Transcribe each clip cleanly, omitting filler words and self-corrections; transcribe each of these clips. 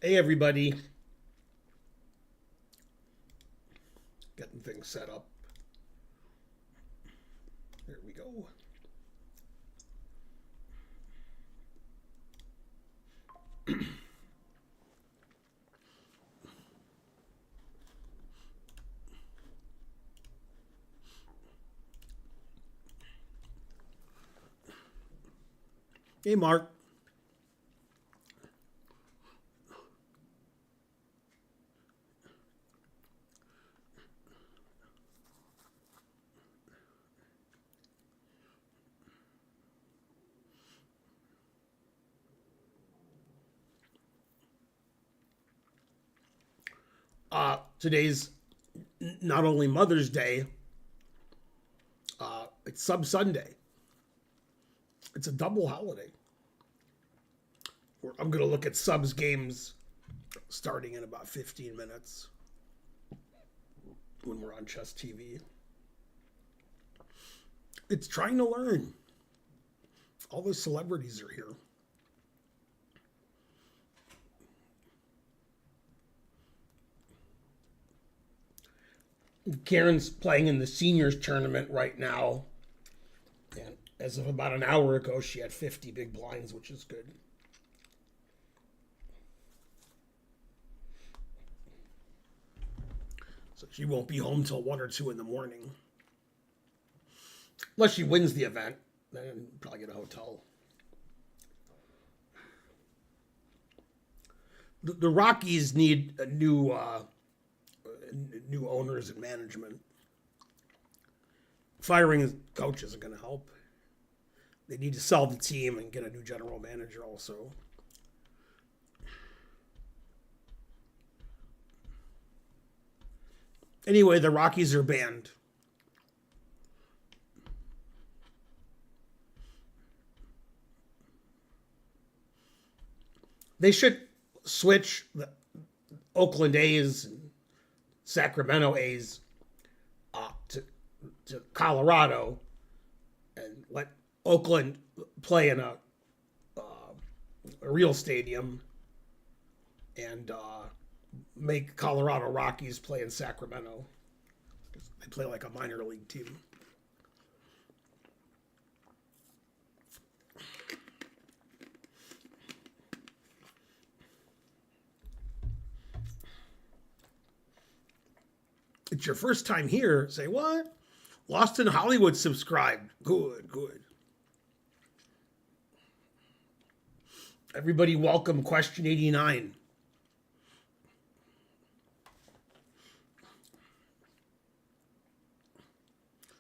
Hey, everybody. Getting things set up. There we go. Hey, Mark. Today's not only Mother's Day, it's Sub Sunday. It's a double holiday. I'm going to look at Subs games starting in about 15 minutes when we're on Chess TV. It's trying to learn. All the celebrities are here. Karen's playing in the seniors tournament right now. And as of about an hour ago, she had 50 big blinds, which is good. So she won't be home till 1 or 2 in the morning. Unless she wins the event, then probably get a hotel. The Rockies need a new owners and management. Firing a coach isn't going to help. They need to sell the team and get a new general manager also. Anyway, the Rockies are banned. They should switch the Oakland A's and Sacramento A's to Colorado and let Oakland play in a real stadium and make Colorado Rockies play in Sacramento. They play like a minor league team. It's your first time here. Say, what? Lost in Hollywood subscribed. Good, good. Everybody welcome question 89.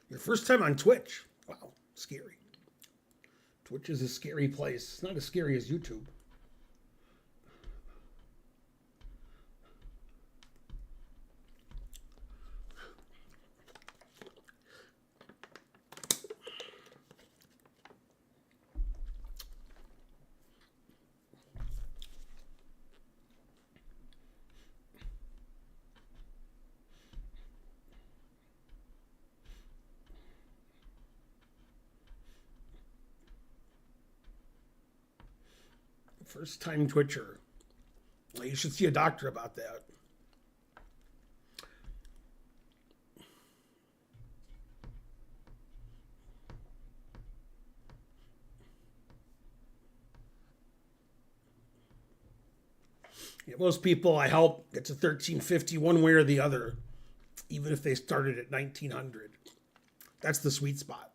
Your first time on Twitch. Wow, scary. Twitch is a scary place. It's not as scary as YouTube. First time Twitcher. Well, you should see a doctor about that. Yeah, most people I help get to 1350 one way or the other, even if they started at 1900. That's the sweet spot.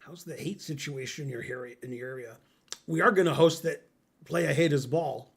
How's the hate situation in your area? We are going to host that Play I Hate His Ball.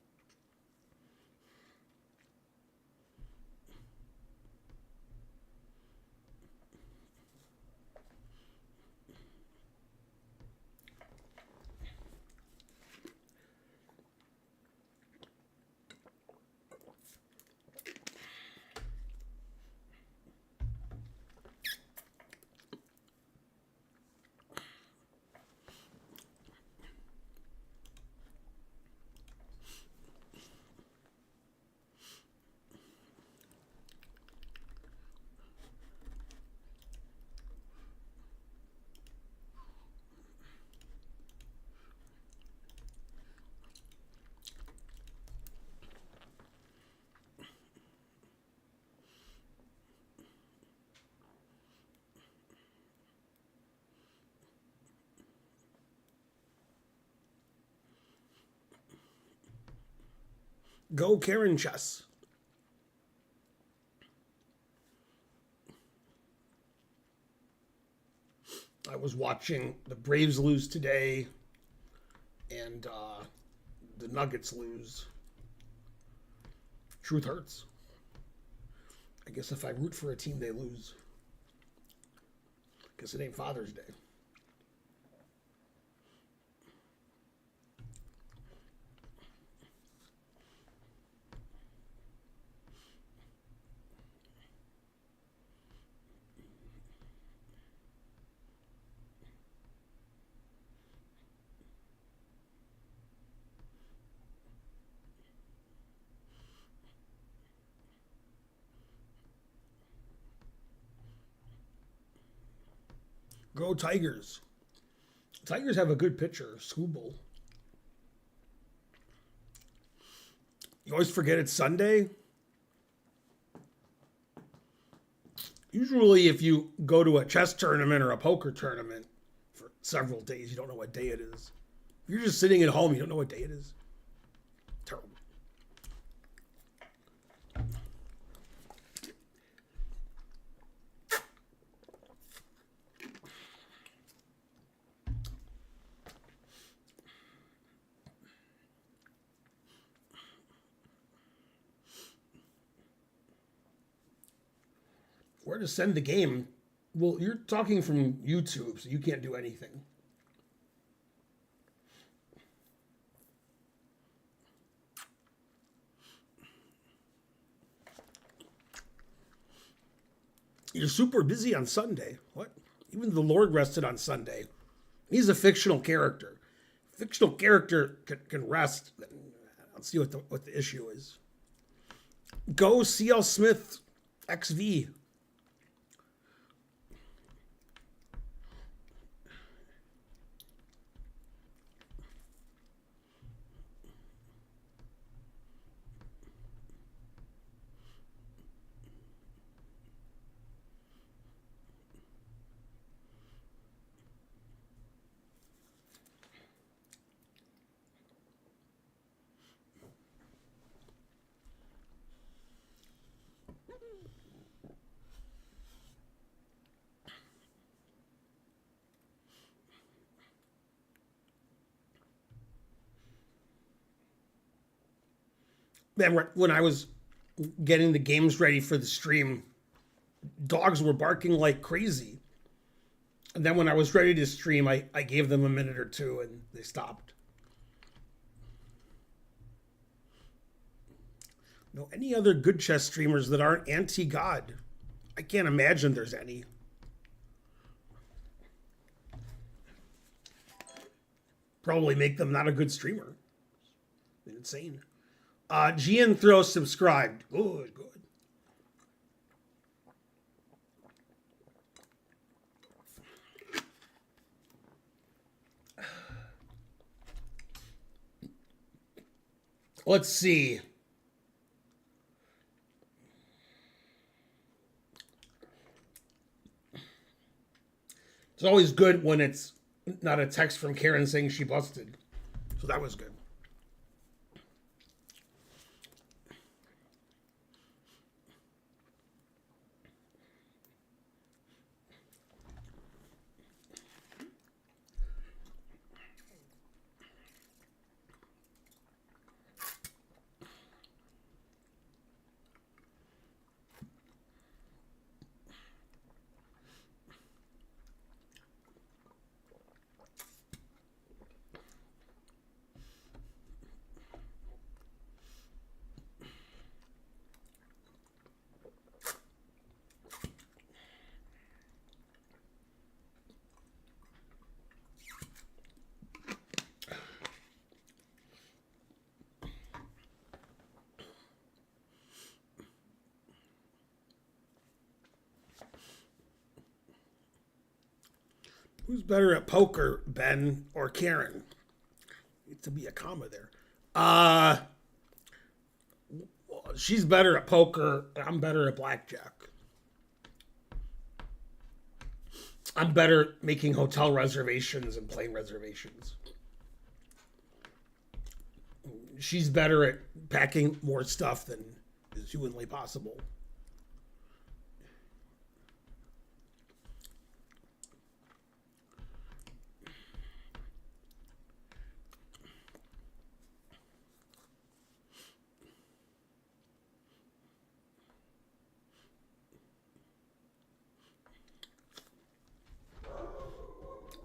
Go Karen Chess. I was watching the Braves lose today and the Nuggets lose. Truth hurts. I guess if I root for a team, they lose. Guess it ain't Father's Day. Go Tigers. Tigers have a good pitcher, Skubal. You always forget it's Sunday. Usually, if you go to a chess tournament or a poker tournament for several days, you don't know what day it is. If you're just sitting at home, you don't know what day it is. Terrible. Where to send the game? Well, you're talking from YouTube, so you can't do anything. You're super busy on Sunday. What? Even the Lord rested on Sunday. He's a fictional character. Fictional character can rest. Let's see what the issue is. Go CL Smith XV. Man, when I was getting the games ready for the stream, dogs were barking like crazy. And then when I was ready to stream, I gave them a minute or two and they stopped. No, any other good chess streamers that aren't anti-God? I can't imagine there's any. Probably make them not a good streamer. Insane. Gian Throw subscribed. Good, good. Let's see. It's always good when it's not a text from Karen saying she busted. So that was good. Who's better at poker, Ben or Karen? Needs to be a comma there. She's better at poker. I'm better at blackjack. I'm better at making hotel reservations and plane reservations. she's better at packing more stuff than is humanly possible.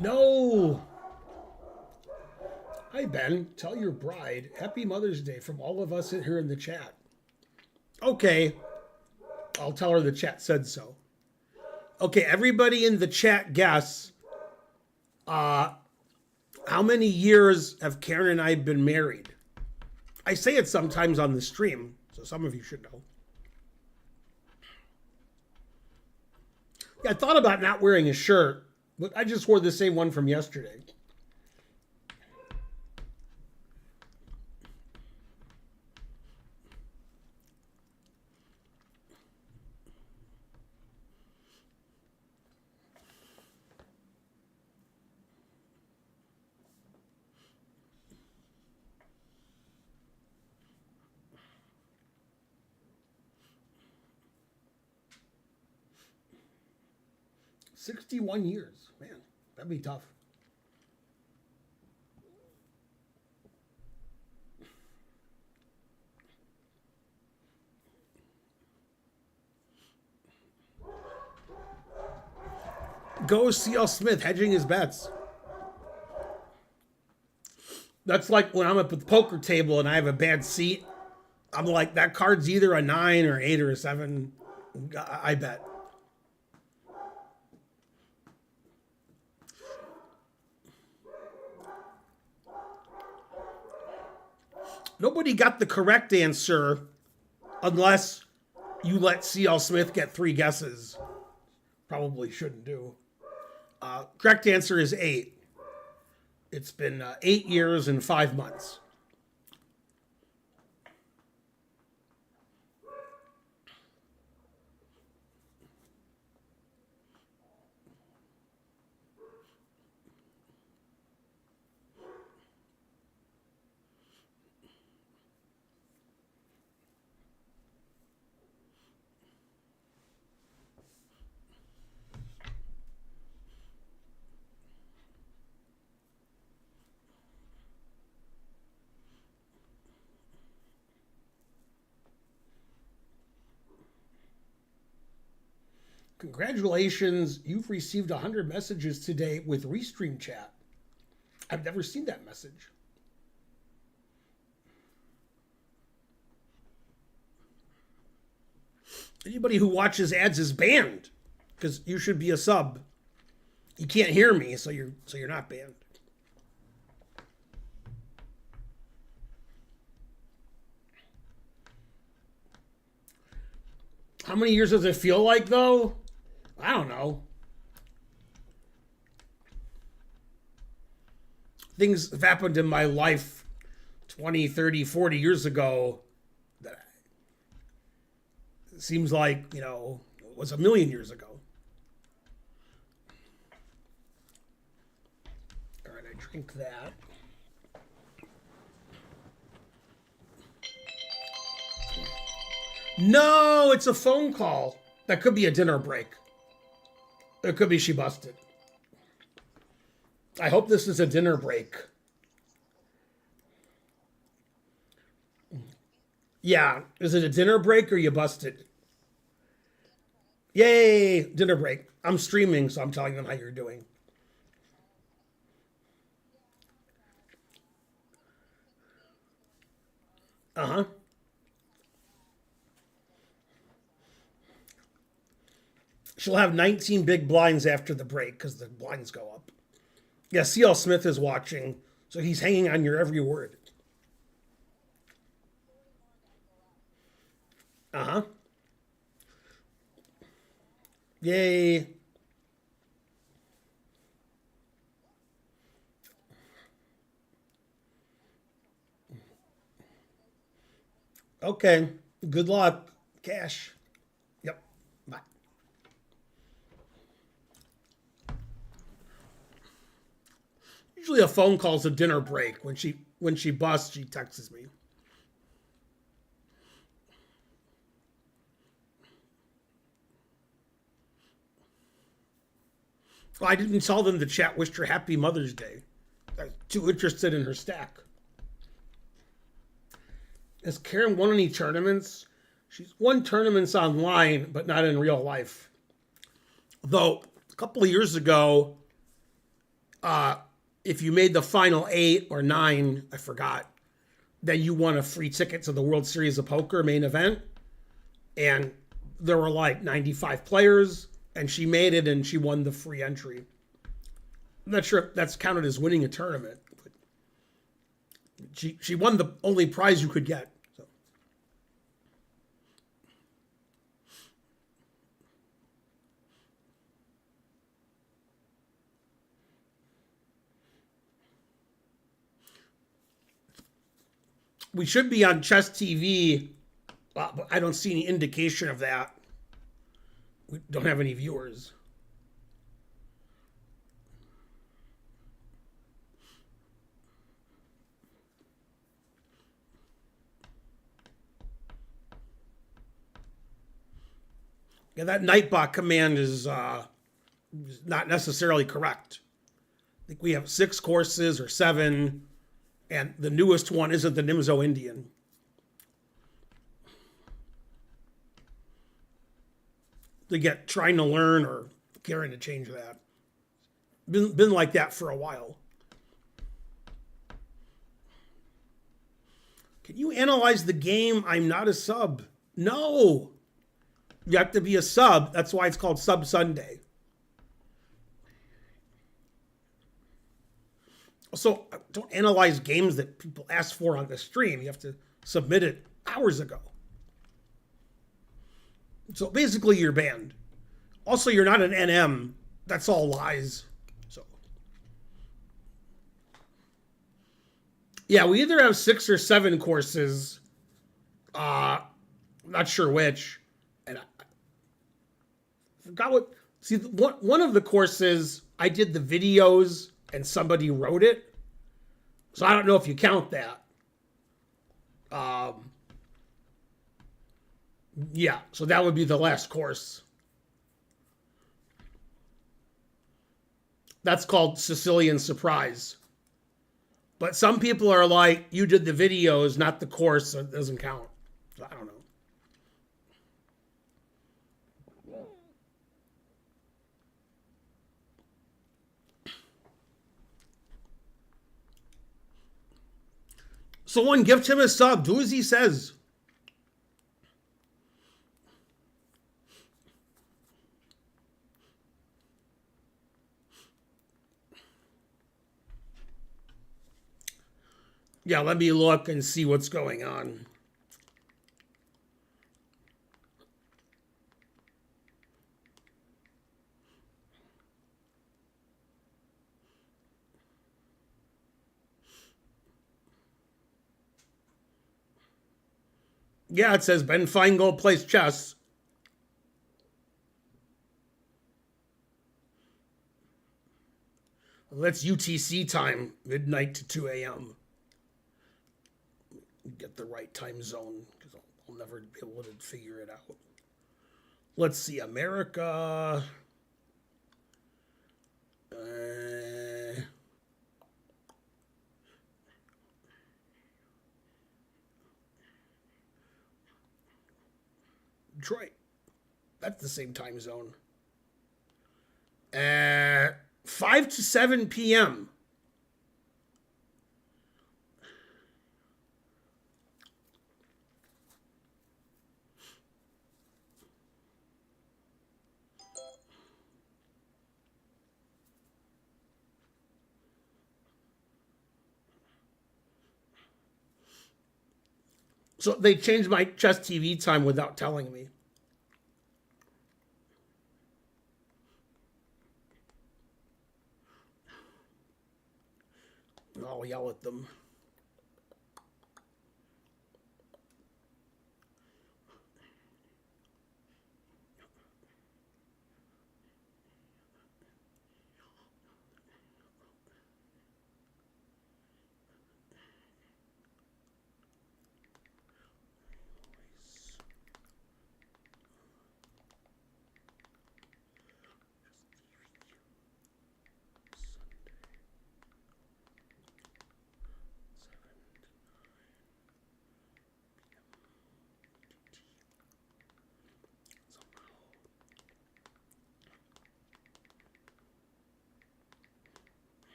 No. Hi, Ben. Tell your bride Happy Mother's Day from all of us here in the chat. Okay. I'll tell her the chat said so. Okay, everybody in the chat guess how many years have Karen and I been married? I say it sometimes on the stream, so some of you should know. Yeah, I thought about not wearing a shirt, but I just wore the same one from yesterday. $61 years. Man, that'd be tough. Go C.L. Smith hedging his bets. That's like when I'm up at the poker table and I have a bad seat. I'm like, that card's either a 9 or 8 or a 7. I bet. Nobody got the correct answer unless you let C.L. Smith get 3 guesses. Probably shouldn't do. Correct answer is 8. It's been 8 years and 5 months. Congratulations, you've received 100 messages today with Restream Chat. I've never seen that message. Anybody who watches ads is banned because you should be a sub. You can't hear me, so you're not banned. How many years does it feel like, though? I don't know. Things have happened in my life 20, 30, 40 years ago that it seems like, it was a million years ago. All right, I drink that. No, it's a phone call. That could be a dinner break. It could be she busted. I hope this is a dinner break. Yeah, is it a dinner break or you busted? Yay, dinner break. I'm streaming, so I'm telling them how you're doing. Uh-huh. She'll have 19 big blinds after the break because the blinds go up. Yeah, C.L. Smith is watching, so he's hanging on your every word. Uh-huh. Yay. Okay. Good luck. Cash. Yep. Bye. Usually a phone call's a dinner break. When she busts, she texts me. Well, I didn't tell them the chat wished her happy Mother's Day. I was too interested in her stack. Has Karen won any tournaments? She's won tournaments online, but not in real life. Though, a couple of years ago, if you made the final 8 or 9, I forgot, then you won a free ticket to the World Series of Poker main event. And there were like 95 players, and she made it and she won the free entry. I'm not sure if that's counted as winning a tournament. But she won the only prize you could get. So. We should be on Chess TV, but I don't see any indication of that. We don't have any viewers. Yeah, that Nightbot command is not necessarily correct. I think we have 6 courses or 7, and the newest one isn't the Nimzo Indian. To get trying to learn or caring to change that. Been like that for a while. Can you analyze the game? I'm not a sub. No. You have to be a sub. That's why it's called Sub Sunday. Also, don't analyze games that people ask for on the stream. You have to submit it hours ago. So basically, you're banned. Also, you're not an NM. That's all lies. So, yeah, we either have 6 or 7 courses. Not sure which. And I forgot what. See, one of the courses, I did the videos and somebody wrote it. So I don't know if you count that. Yeah, so that would be the last course. That's called Sicilian Surprise. But some people are like, you did the videos, not the course, so it doesn't count. So I don't know. Someone gift him a sub. Do as he says. Yeah, let me look and see what's going on. Yeah, it says Ben Feingold plays chess. Well, that's UTC time, midnight to 2 a.m. Get the right time zone because I'll never be able to figure it out. Let's see, America. Detroit. That's the same time zone. 5 to 7 p.m. So they changed my chess TV time without telling me. I'll yell at them.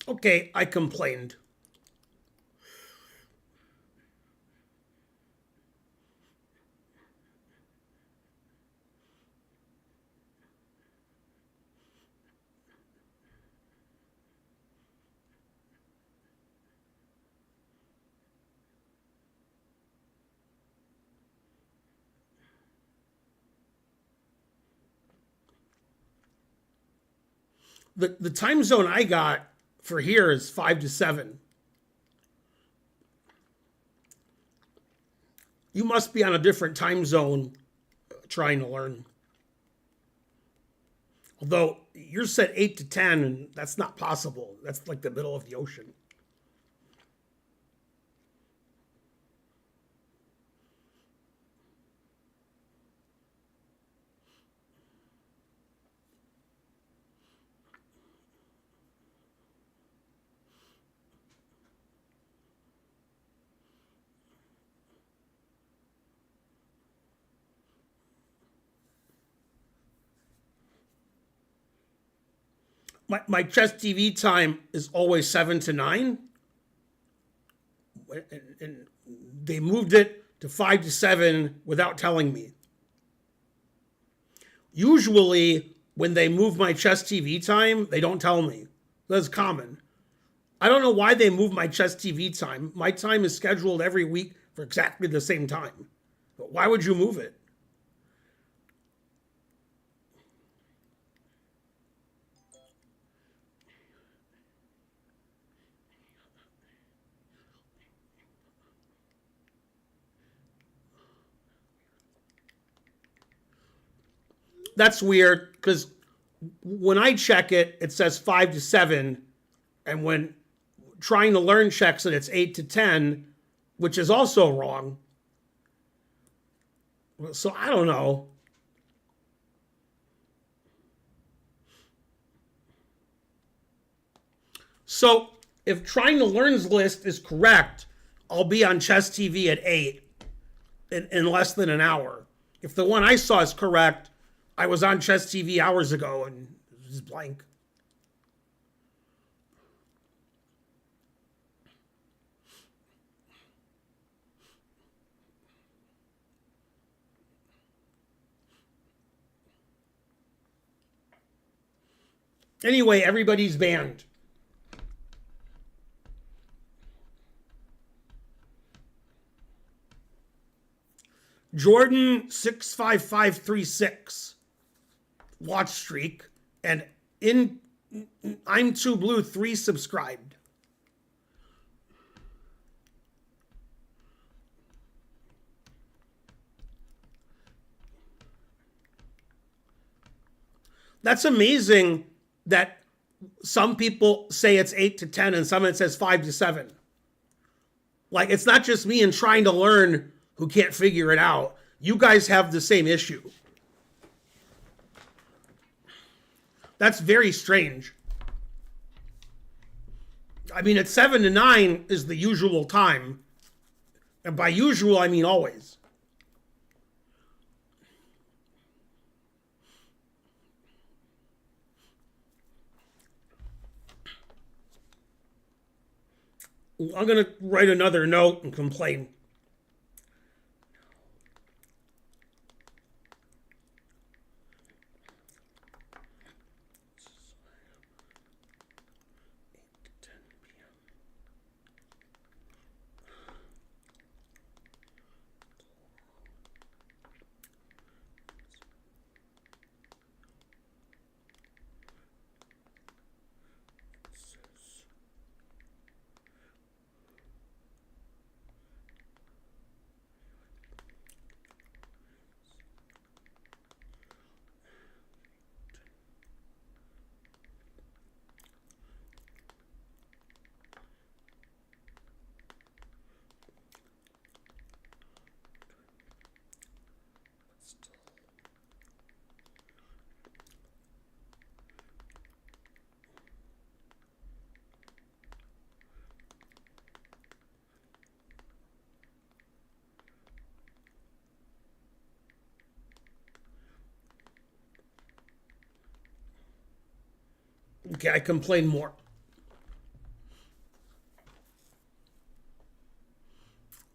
Okay, I complained. The time zone I got for here is 5 to 7. You must be on a different time zone trying to learn. Although you're set 8 to 10, and that's not possible. That's like the middle of the ocean. My chess TV time is always 7 to 9, and they moved it to 5 to 7 without telling me. Usually, when they move my chess TV time, they don't tell me. That's common. I don't know why they move my chess TV time. My time is scheduled every week for exactly the same time. But why would you move it? That's weird because when I check it, it says 5 to 7, and when trying to learn checks it, it's 8 to 10, which is also wrong. So I don't know. So if trying to learn's list is correct, I'll be on chess TV at 8 in less than an hour. If the one I saw is correct, I was on chess TV hours ago and it was blank. Anyway, everybody's banned. Jordan 65536 watch streak, and in I'm Too Blue 3 subscribed. That's amazing that some people say it's 8 to 10 and some it says 5 to 7. Like, it's not just me and trying to learn who can't figure it out. You guys have the same issue. That's very strange. I mean, at 7 to 9 is the usual time. And by usual, I mean always. I'm going to write another note and complain. Okay, I complain more.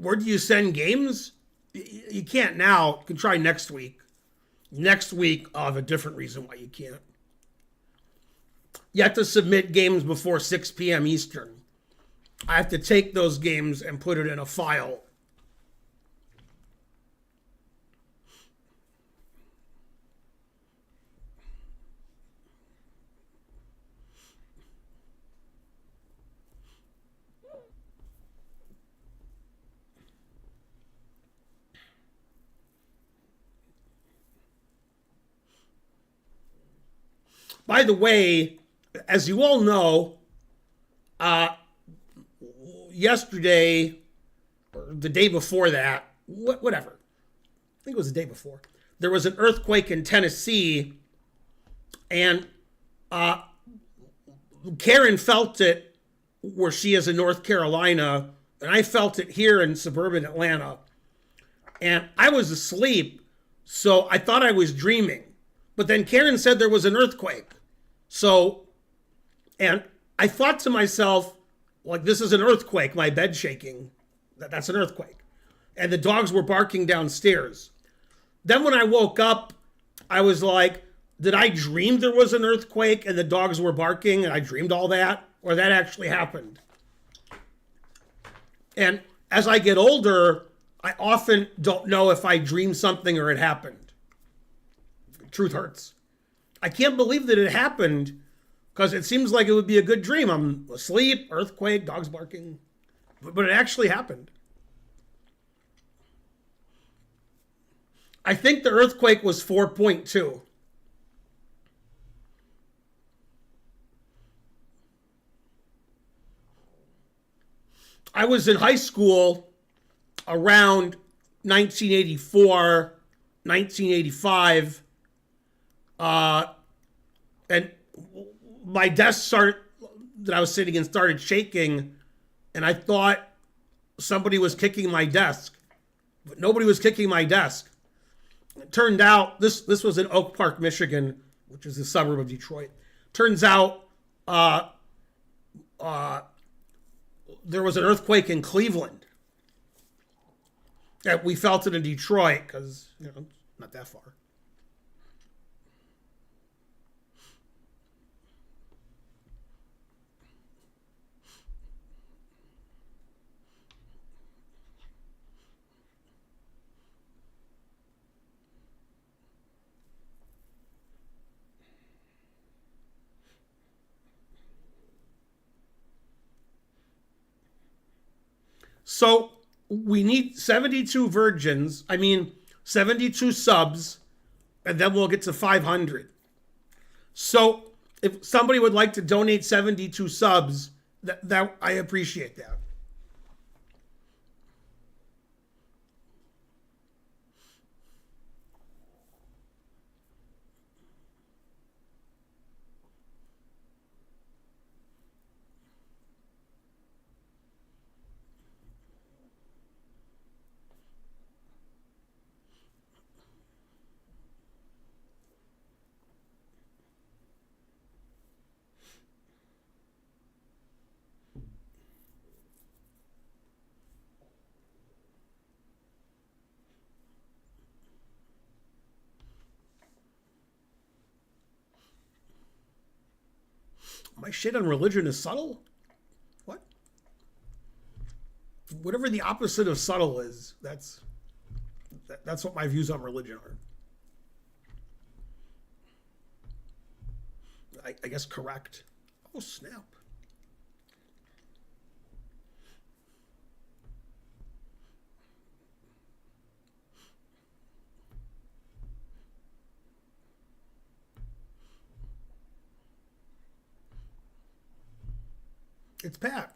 Where do you send games? You can't now. You can try next week. Next week, I'll have a different reason why you can't. You have to submit games before 6 p.m. Eastern. I have to take those games and put it in a file. By the way, as you all know, yesterday, or the day before that, whatever, I think it was the day before, there was an earthquake in Tennessee, and Karen felt it where she is in North Carolina, and I felt it here in suburban Atlanta. And I was asleep, so I thought I was dreaming. But then Karen said there was an earthquake. So, and I thought to myself, like, this is an earthquake, my bed shaking. That's an earthquake. And the dogs were barking downstairs. Then when I woke up, I was like, did I dream there was an earthquake and the dogs were barking and I dreamed all that? Or that actually happened? And as I get older, I often don't know if I dreamed something or it happened. Truth hurts. I can't believe that it happened because it seems like it would be a good dream. I'm asleep, earthquake, dogs barking. But it actually happened. I think the earthquake was 4.2. I was in high school around 1984, 1985, and my desk that I was sitting in started shaking, and I thought somebody was kicking my desk, but nobody was kicking my desk. It turned out this was in Oak Park, Michigan, which is a suburb of Detroit. Turns out there was an earthquake in Cleveland. Yeah, we felt it in Detroit because, it's not that far. So we need 72 virgins, 72 subs, and then we'll get to 500. So if somebody would like to donate 72 subs, that I appreciate that. My shit on religion is subtle? What? Whatever the opposite of subtle is, that's what my views on religion are. I guess correct. Oh, snap. It's Pat.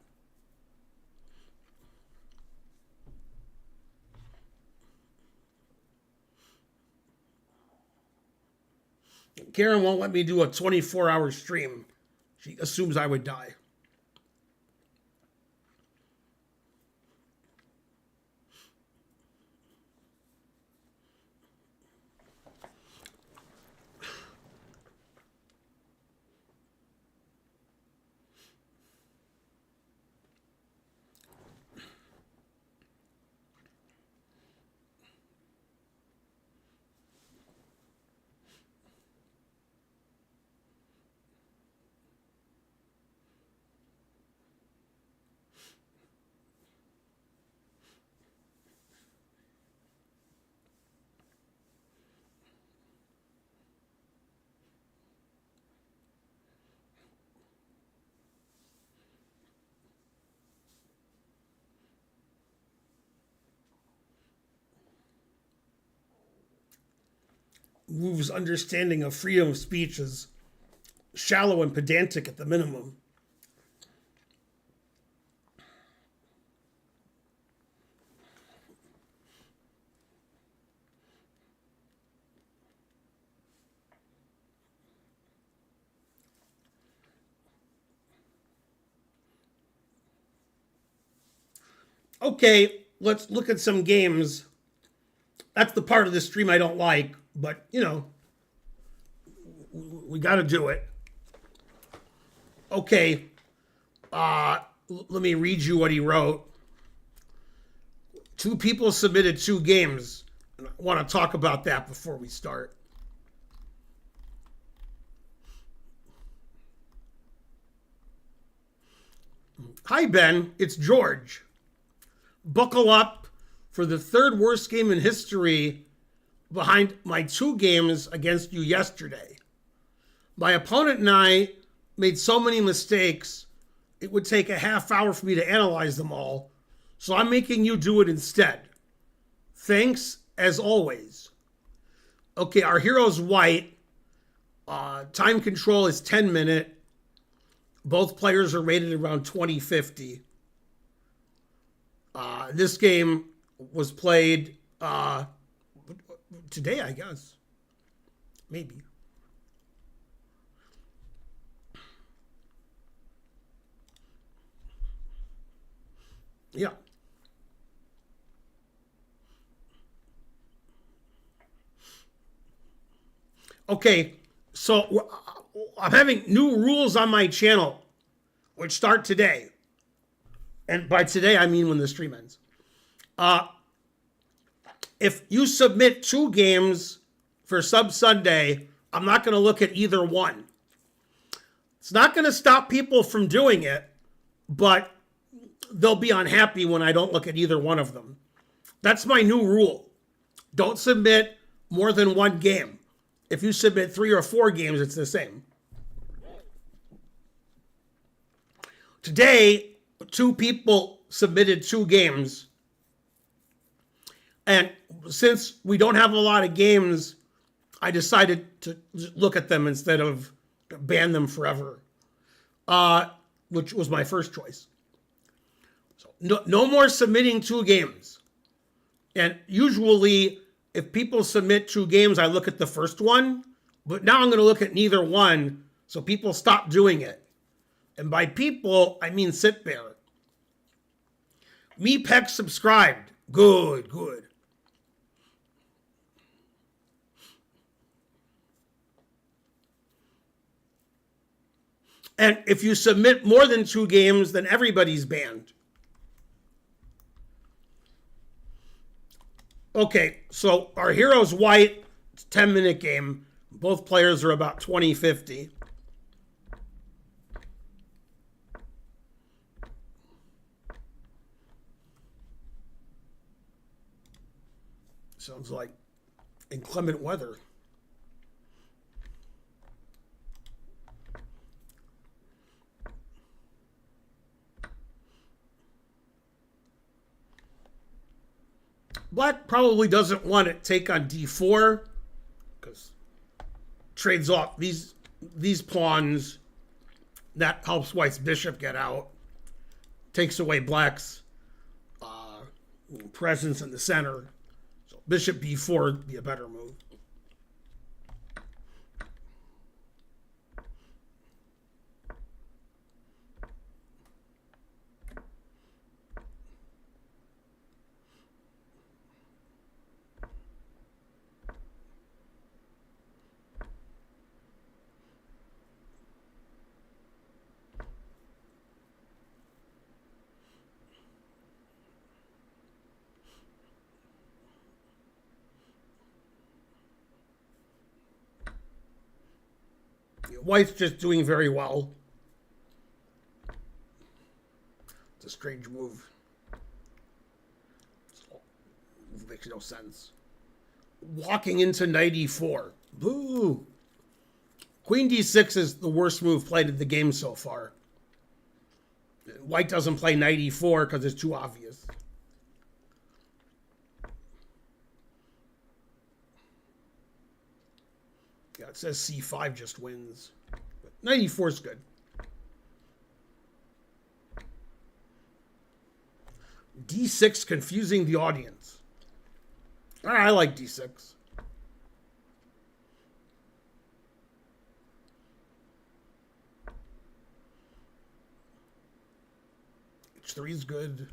Karen won't let me do a 24-hour stream. She assumes I would die. Wu's understanding of freedom of speech is shallow and pedantic at the minimum. Okay, let's look at some games. That's the part of the stream I don't like, but you know, we got to do it. Okay, let me read you what he wrote. 2 people submitted 2 games. I want to talk about that before we start. Hi, Ben. It's George. Buckle up for the 3rd worst game in history behind my 2 games against you yesterday. My opponent and I made so many mistakes, it would take a half hour for me to analyze them all, so I'm making you do it instead. Thanks, as always. Okay, our hero's Wright. Time control is 10 minute. Both players are rated around 2050. This game was played today, I guess. Maybe. Yeah. Okay, so I'm having new rules on my channel, which start today. And by today, I mean when the stream ends. If you submit 2 games for Sub Sunday, I'm not going to look at either one. It's not going to stop people from doing it, but they'll be unhappy when I don't look at either one of them. That's my new rule. Don't submit more than 1 game. If you submit 3 or 4 games, it's the same. Today, 2 people submitted 2 games. And since we don't have a lot of games, I decided to look at them instead of ban them forever, which was my first choice. So no more submitting 2 games. And usually, if people submit 2 games, I look at the first one. But now I'm going to look at neither one, so people stop doing it. And by people, I mean Sit Bear. Me Peck subscribed. Good, good. And if you submit more than 2 games, then everybody's banned. Okay, so our hero's White. It's a 10-minute game. Both players are about 2050. Sounds like inclement weather. Black probably doesn't want to take on d4 because trades off these pawns. That helps White's bishop get out. Takes away Black's presence in the center. So bishop b4 would be a better move. White's just doing very well. It's a strange move. It makes no sense. Walking into knight e4. Boo! Queen d6 is the worst move played in the game so far. White doesn't play knight e4 because it's too obvious. Yeah, it says c5 just wins. But knight e4 is good. d6 confusing the audience. I like d6. h3 is good.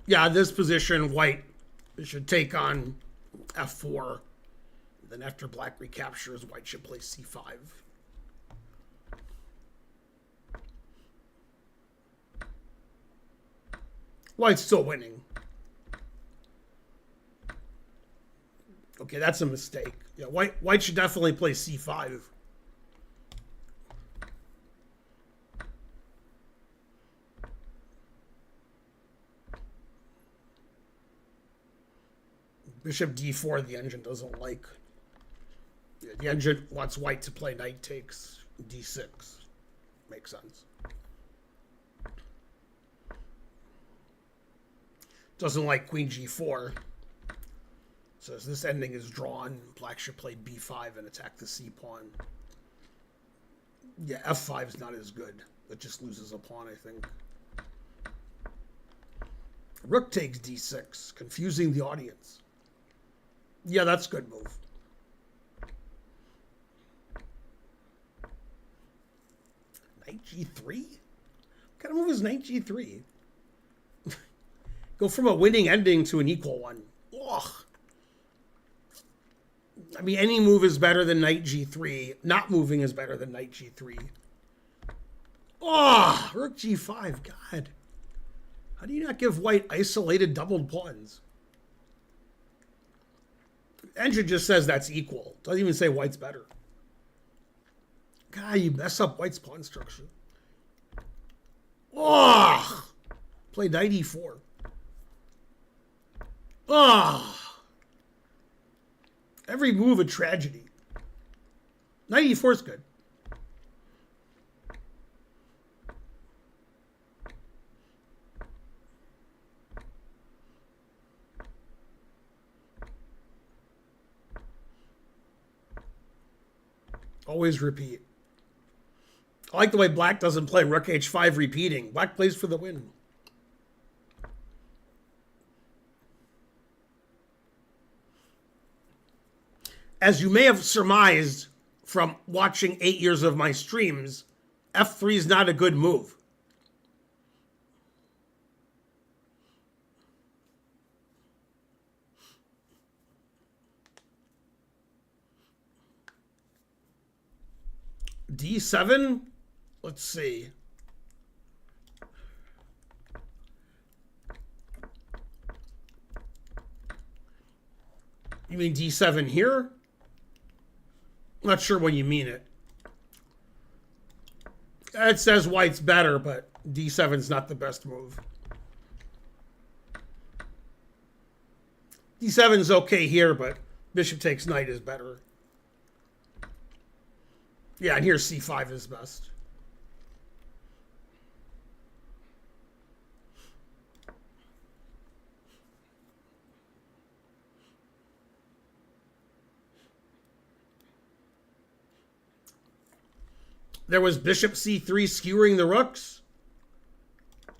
Yeah, this position, white should take on f4. Then after black recaptures, white should play c5. White's still winning. Okay, that's a mistake. Yeah, white should definitely play c5. Bishop d4, the engine doesn't like. Yeah, the engine wants white to play knight takes d6. Makes sense. Doesn't like queen g4. Says this ending is drawn. Black should play b5 and attack the c pawn. Yeah, f5 is not as good. It just loses a pawn, I think. Rook takes d6, confusing the audience. Yeah, that's a good move. Knight g3? What kind of move is knight g3? Go from a winning ending to an equal one. Ugh. I mean, any move is better than knight g3. Not moving is better than knight g3. Oh, rook g5. God. How do you not give white isolated doubled pawns? Engine just says that's equal. Doesn't even say white's better. God, you mess up white's pawn structure. Oh, play knight e4. Oh, every move a tragedy. Knight e4 is good. Always repeat. I like the way black doesn't play rook h5 repeating. Black plays for the win. As you may have surmised from watching 8 years of my streams, f3 is not a good move. d7? Let's see. You mean d7 here? I'm not sure when you mean it. It says white's better, but d7's not the best move. d7's okay here, but bishop takes knight is better. Yeah, and here c5 is best. There was bishop c3 skewering the rooks.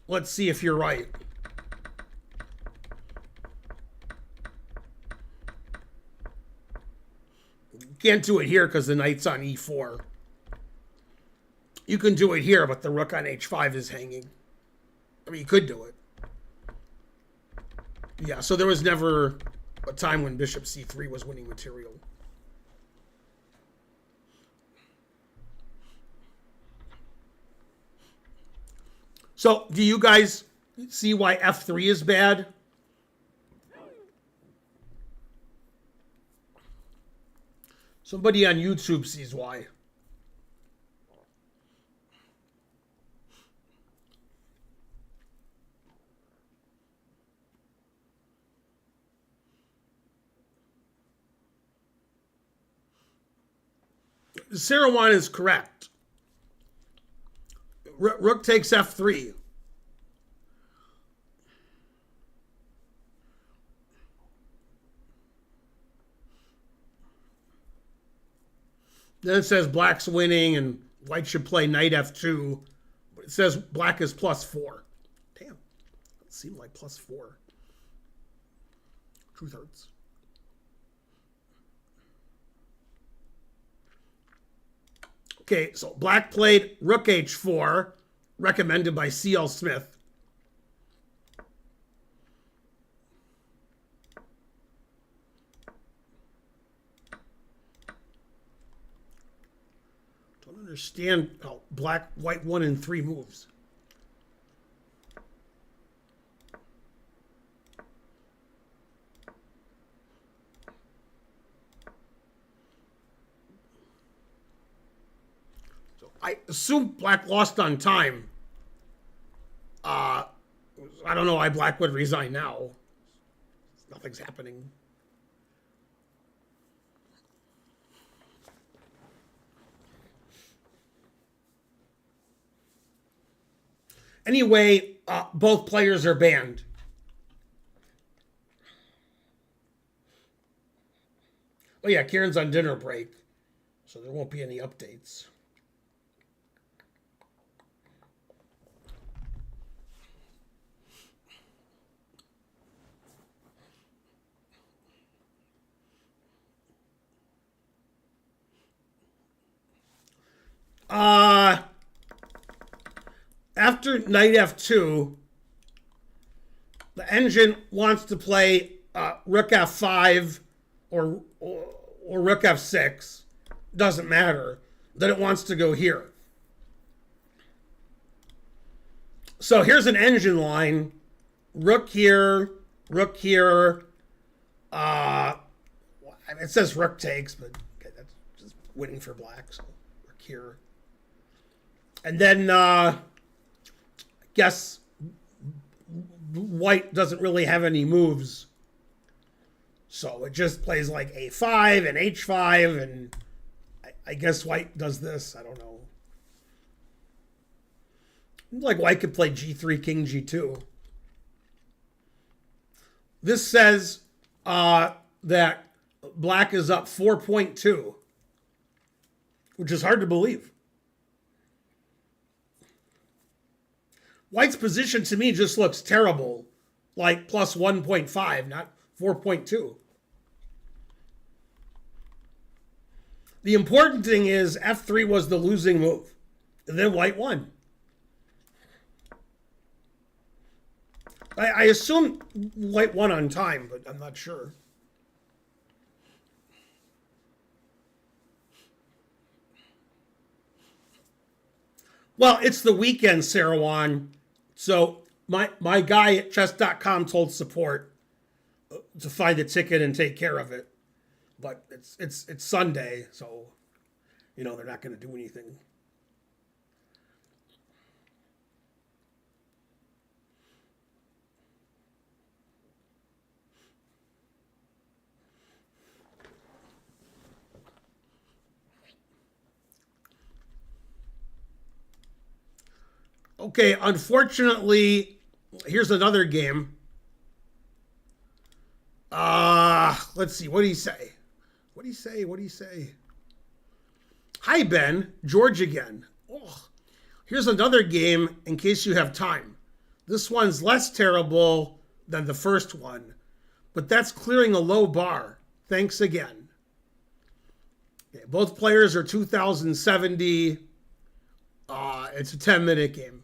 Let's see if you're right. Can't do it here because the knight's on e4. You can do it here, but the rook on h5 is hanging. I mean, you could do it. Yeah, so there was never a time when bishop c3 was winning material. So, do you guys see why f3 is bad? Somebody on YouTube sees why. Sarawan is correct. Rook takes f3. Then it says black's winning and white should play knight f2. But it says black is +4. Damn. It seemed like +4. Truth hurts. Okay, so black played rook h4, recommended by C.L. Smith. Don't understand how white won in 3 moves. I assume black lost on time. I don't know why black would resign now. Nothing's happening. Anyway, both players are banned. Oh yeah, Kieran's on dinner break, so there won't be any updates. After knight f2, the engine wants to play rook f5 or rook f6. Doesn't matter. Then it wants to go here. So here's an engine line. Rook here, rook here. It says rook takes, but okay, that's just winning for black. So rook here. And then I guess white doesn't really have any moves. So it just plays like a5 and h5, and I guess white does this. I don't know. Like white could play g3, king g2. This says that black is up 4.2, which is hard to believe. White's position to me just looks terrible, like plus 1.5, not 4.2. The important thing is f3 was the losing move, and then white won. I assume white won on time, but I'm not sure. Well, it's the weekend, Sarawan. So my guy at chess.com told support to find a ticket and take care of it. But it's Sunday, so they're not going to do anything. Okay, unfortunately, here's another game. Let's see. What do you say? What do you say? Hi, Ben. George again. Oh, here's another game in case you have time. This one's less terrible than the first one, but that's clearing a low bar. Thanks again. Okay, both players are 2070. It's a 10-minute game.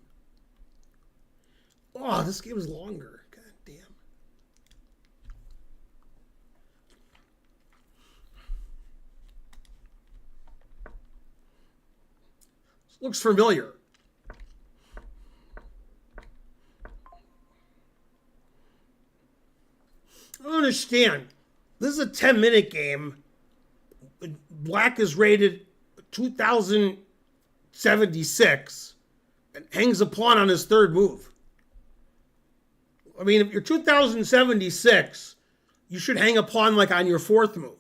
Oh, this game is longer. God damn. This looks familiar. I don't understand. This is a 10-minute game. Black is rated 2076 and hangs a pawn on his third move. I mean, if you're 2076, you should hang a pawn like on your fourth move.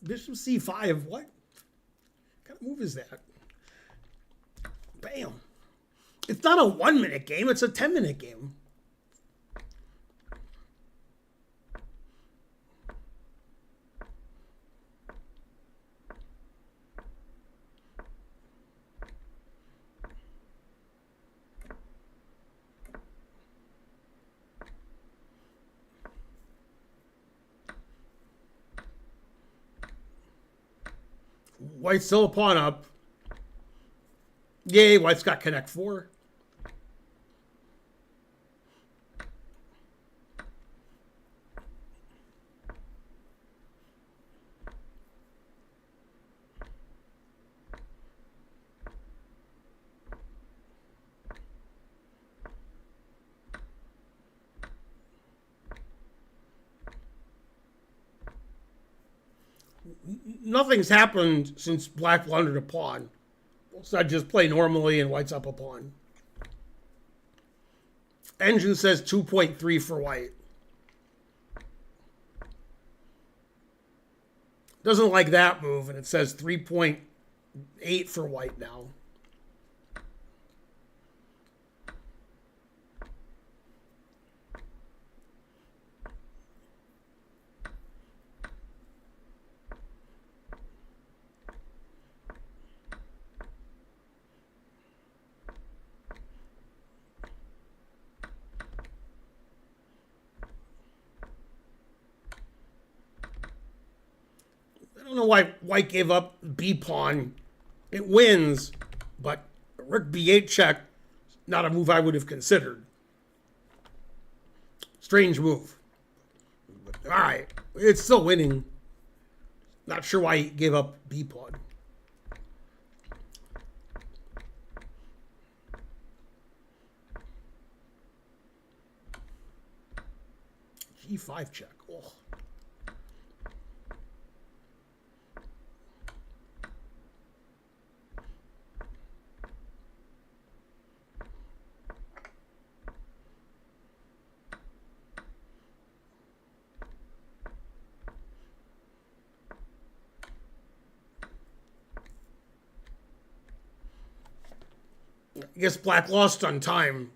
Bishop c5, what kind of move is that? Bam. It's not a 1-minute game, it's a 10-minute game. White's still a pawn up. Yay, White's got connect 4. Nothing's happened since Black blundered a pawn. So I just play normally and White's up a pawn. Engine says 2.3 for White. Doesn't like that move, and it says 3.8 for White now. I don't know why White gave up B pawn. It wins, but Rook B8 check, not a move I would have considered. Strange move. But, all right, it's still winning. Not sure why he gave up B pawn. G5 check. Oh. I guess Black lost on time.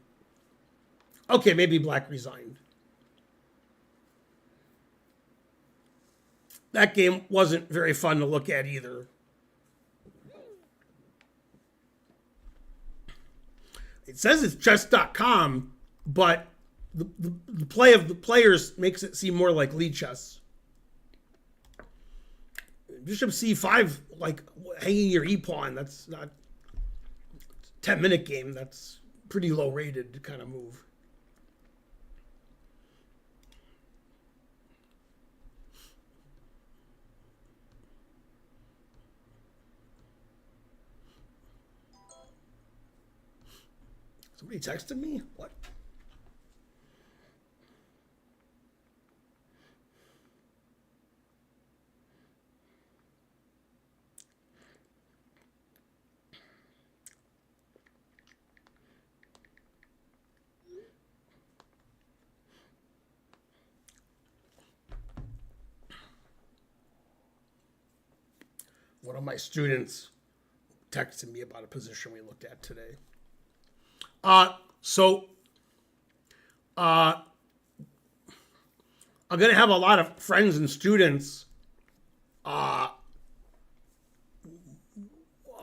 Okay, maybe Black resigned. That game wasn't very fun to look at either. It says it's chess.com, but the play of the players makes it seem more like lead chess. Bishop c5, like hanging your e-pawn, that's not 10-minute game. That's pretty low rated kind of move. Somebody texted me? What? One of my students texted me about a position we looked at today. So I'm going to have a lot of friends and students at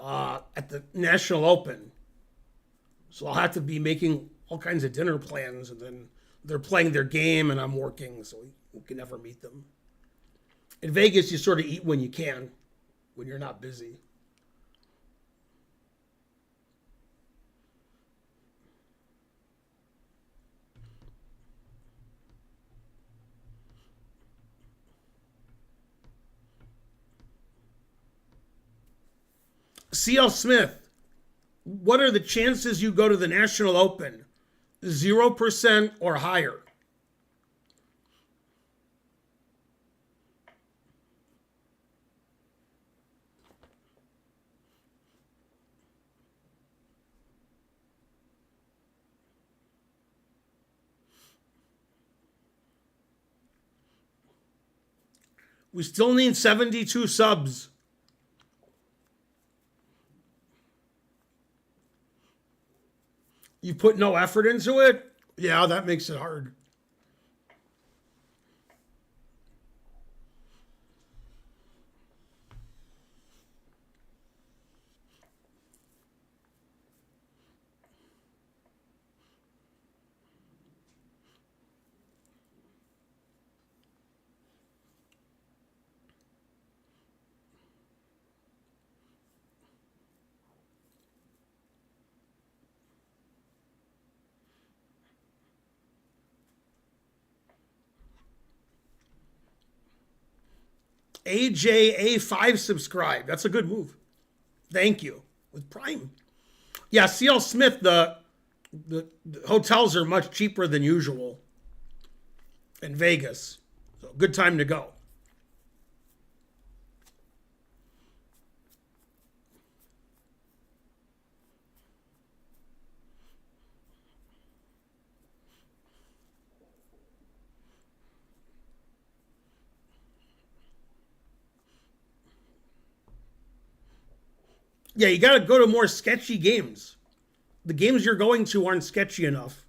the National Open. So I'll have to be making all kinds of dinner plans, and then they're playing their game and I'm working, so we can never meet them. In Vegas, you sort of eat when you can, when you're not busy. C.L. Smith, what are the chances you go to the National Open? 0% or higher? We still need 72 subs. You put no effort into it? Yeah, that makes it hard. AJA5 subscribe. That's a good move. Thank you. With Prime. Yeah, CL Smith, the hotels are much cheaper than usual in Vegas. So good time to go. Yeah, you got to go to more sketchy games. The games you're going to aren't sketchy enough.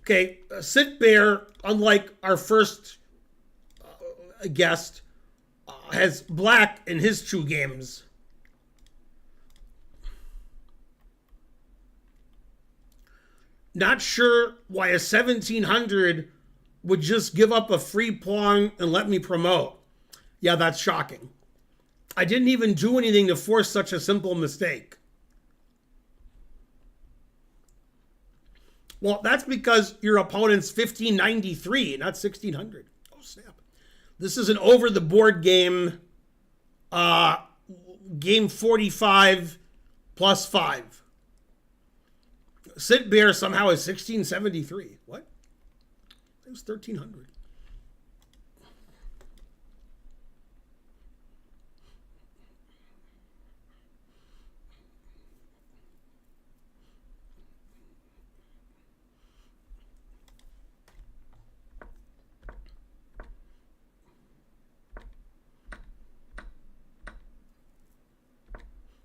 Okay, Sit Bear, unlike our first guest, has black in his 2 games. Not sure why a 1700 would just give up a free pawn and let me promote. Yeah, that's shocking. I didn't even do anything to force such a simple mistake. Well, that's because your opponent's 1593, not 1600. Oh, snap. This is an over-the-board game. Game 45 plus 5. Sit Bear somehow is 1673. What? It was 1300.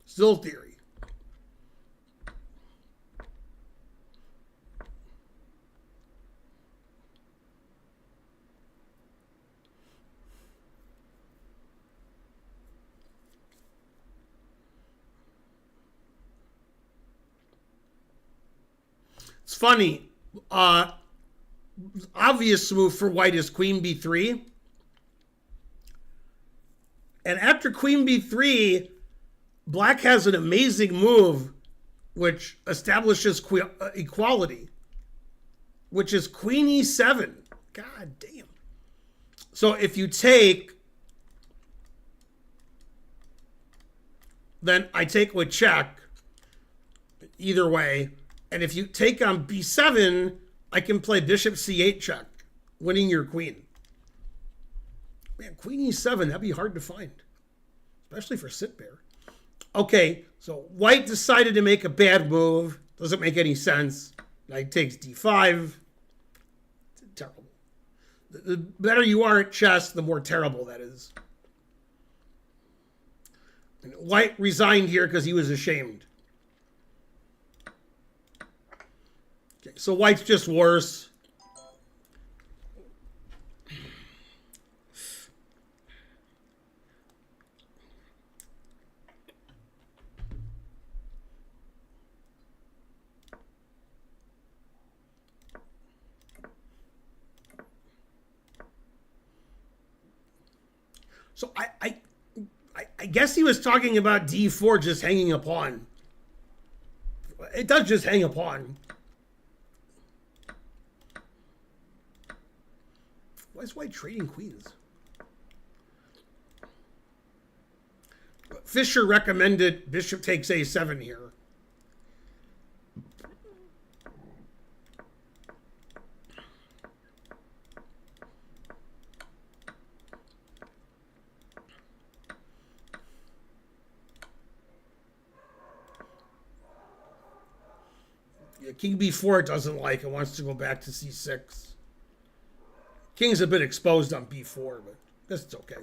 Still theory. It's funny. Obvious move for white is queen b3. And after queen b3, black has an amazing move which establishes equality, which is queen e7. God damn. So if you take, then I take with check either way. And if you take on b7, I can play bishop c8 check, winning your queen. Man, queen e7, that'd be hard to find, especially for Sit Bear. Okay, so white decided to make a bad move. Doesn't make any sense. Knight takes d5. It's terrible. The better you are at chess, the more terrible that is. And white resigned here because he was ashamed. Okay, so white's just worse. So I guess he was talking about d4 just hanging a pawn. It does just hang a pawn. Why is white trading queens? Fisher recommended bishop takes a7 here. Yeah, king b4 it doesn't like. It wants to go back to c6. King's a bit exposed on b4, but guess it's okay.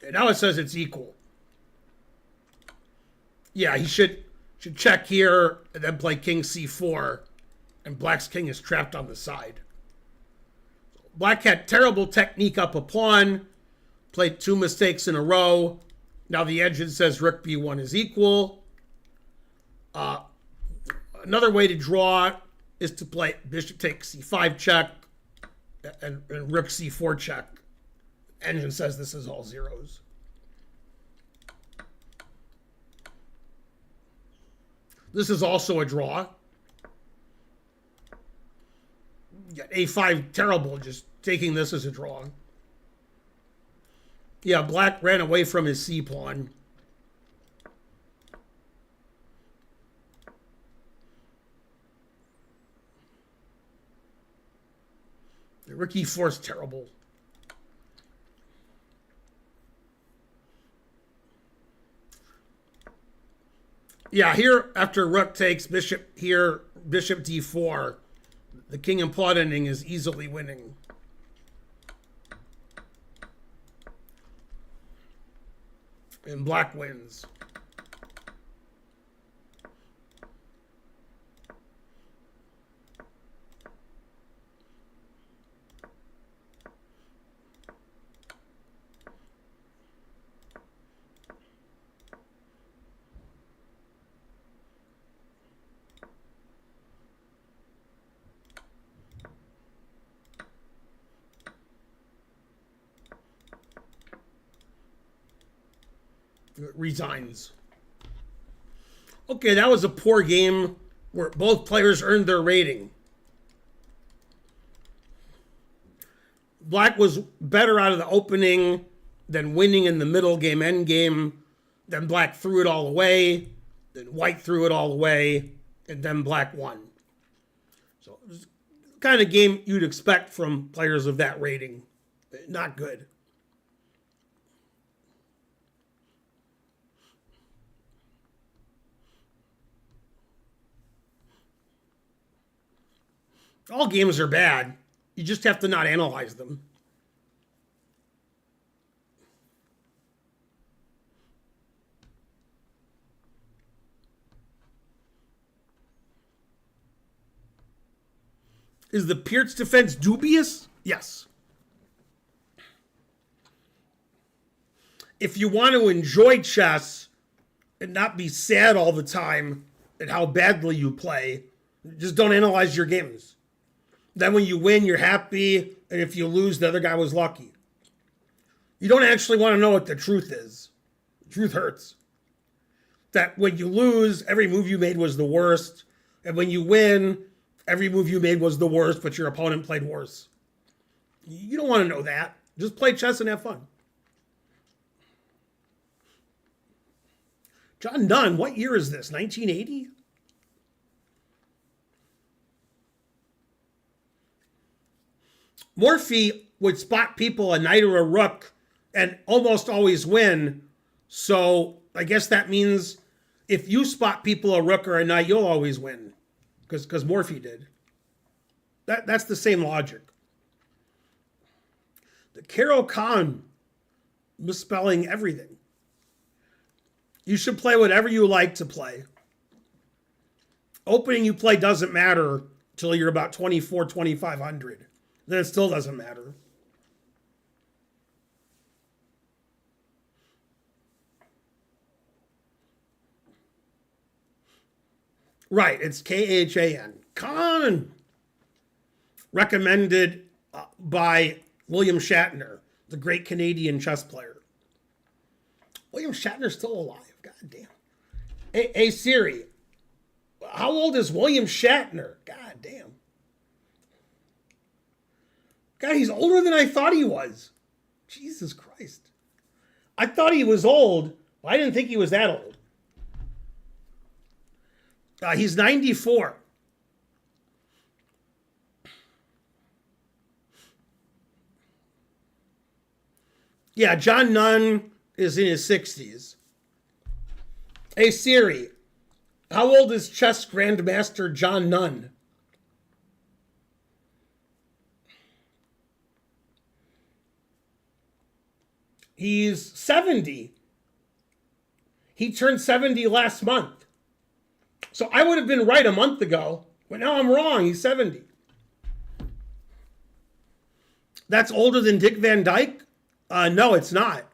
And now it says it's equal. Yeah, he should check here and then play king c4, and black's king is trapped on the side. Black had terrible technique up a pawn, played 2 mistakes in a row. Now the engine says rook b1 is equal. Another way to draw is to play bishop takes c5 check and rook c4 check. Engine says this is all zeros. This is also a draw. A5 terrible, just taking this as a draw. Yeah, black ran away from his C pawn. Rook E4 is terrible. Yeah, here after rook takes bishop here, bishop D4, the king and pawn ending is easily winning. And black wins. Resigns. Okay, that was a poor game where both players earned their rating. Black was better out of the opening than winning in the middle game, end game. Then black threw it all away. Then white threw it all away. And then black won. So it was the kind of game you'd expect from players of that rating. Not good. All games are bad. You just have to not analyze them. Is the Peart's defense dubious? Yes. If you want to enjoy chess and not be sad all the time at how badly you play, just don't analyze your games. Then when you win, you're happy, and if you lose, the other guy was lucky. You don't actually want to know what the truth is. The truth hurts. That when you lose, every move you made was the worst, and when you win, every move you made was the worst, but your opponent played worse. You don't want to know that. Just play chess and have fun. John Nunn, what year is this? 1980? Morphy would spot people a knight or a rook and almost always win. So I guess that means if you spot people a rook or a knight, you'll always win. Because Morphy did. That's the same logic. The Carol Khan misspelling everything. You should play whatever you like to play. Opening you play doesn't matter till you're about 24, 2500. Then it still doesn't matter. Right, it's Khan. Khan. Recommended by William Shatner, the great Canadian chess player. William Shatner's still alive. God damn. Hey Siri, how old is William Shatner? God damn. God, he's older than I thought he was. Jesus Christ. I thought he was old, but I didn't think he was that old. He's 94. Yeah, John Nunn is in his 60s. Hey Siri, how old is chess grandmaster John Nunn? He's 70. He turned 70 last month. So I would have been right a month ago, but now I'm wrong. He's 70. That's older than Dick Van Dyke? No, it's not.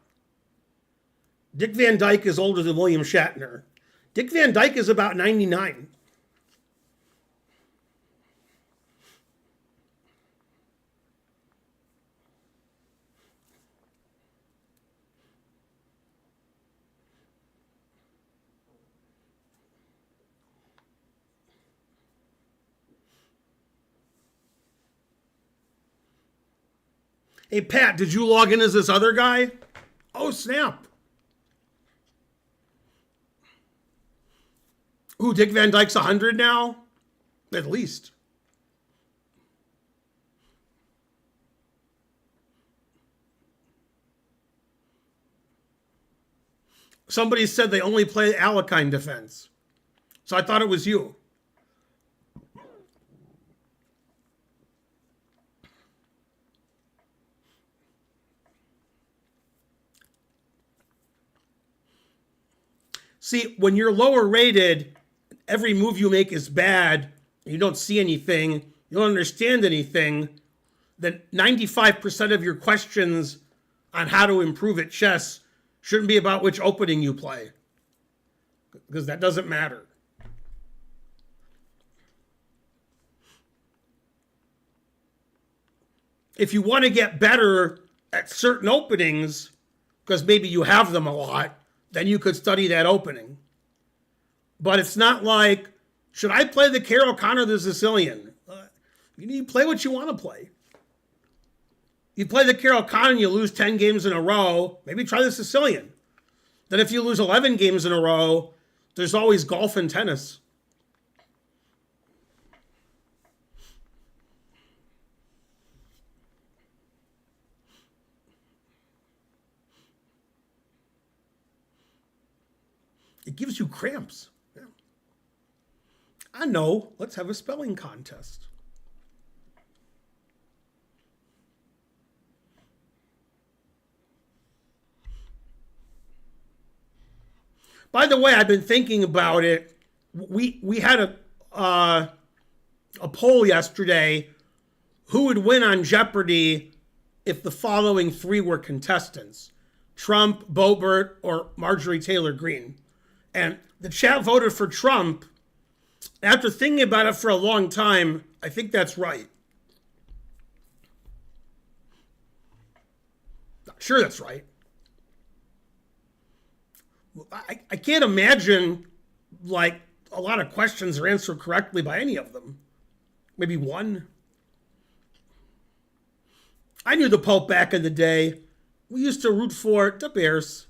Dick Van Dyke is older than William Shatner. Dick Van Dyke is about 99. Hey, Pat, did you log in as this other guy? Oh, snap. Ooh, Dick Van Dyke's 100 now? At least. Somebody said they only play Alekhine defense. So I thought it was you. See, when you're lower rated, every move you make is bad, you don't see anything, you don't understand anything, then 95% of your questions on how to improve at chess shouldn't be about which opening you play, because that doesn't matter. If you want to get better at certain openings, because maybe you have them a lot, then you could study that opening. But it's not like, should I play the Caro-Kann or the Sicilian? You need to play what you want to play. You play the Caro-Kann and you lose 10 games in a row, maybe try the Sicilian. Then if you lose 11 games in a row, there's always golf and tennis. It gives you cramps. Yeah. I know. Let's have a spelling contest. By the way, I've been thinking about it. We had a poll yesterday. Who would win on Jeopardy if the following three were contestants? Trump, Boebert, or Marjorie Taylor Greene? And the chat voted for Trump. After thinking about it for a long time, I think that's right. Not sure that's right. I can't imagine like a lot of questions are answered correctly by any of them. Maybe one. I knew the Pope back in the day. We used to root for the Bears.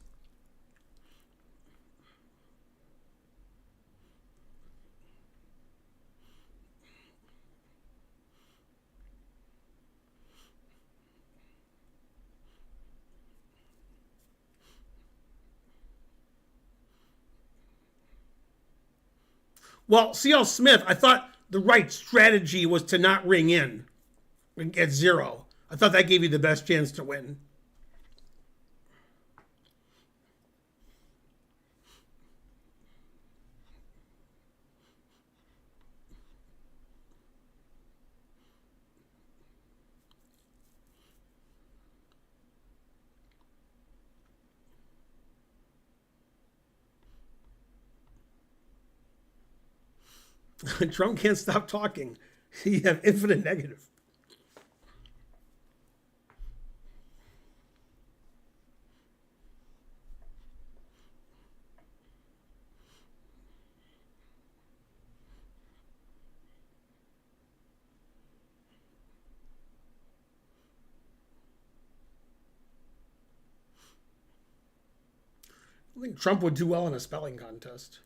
Well, C.L. Smith, I thought the right strategy was to not ring in and get zero. I thought that gave you the best chance to win. Trump can't stop talking. You have infinite negative. I think Trump would do well in a spelling contest.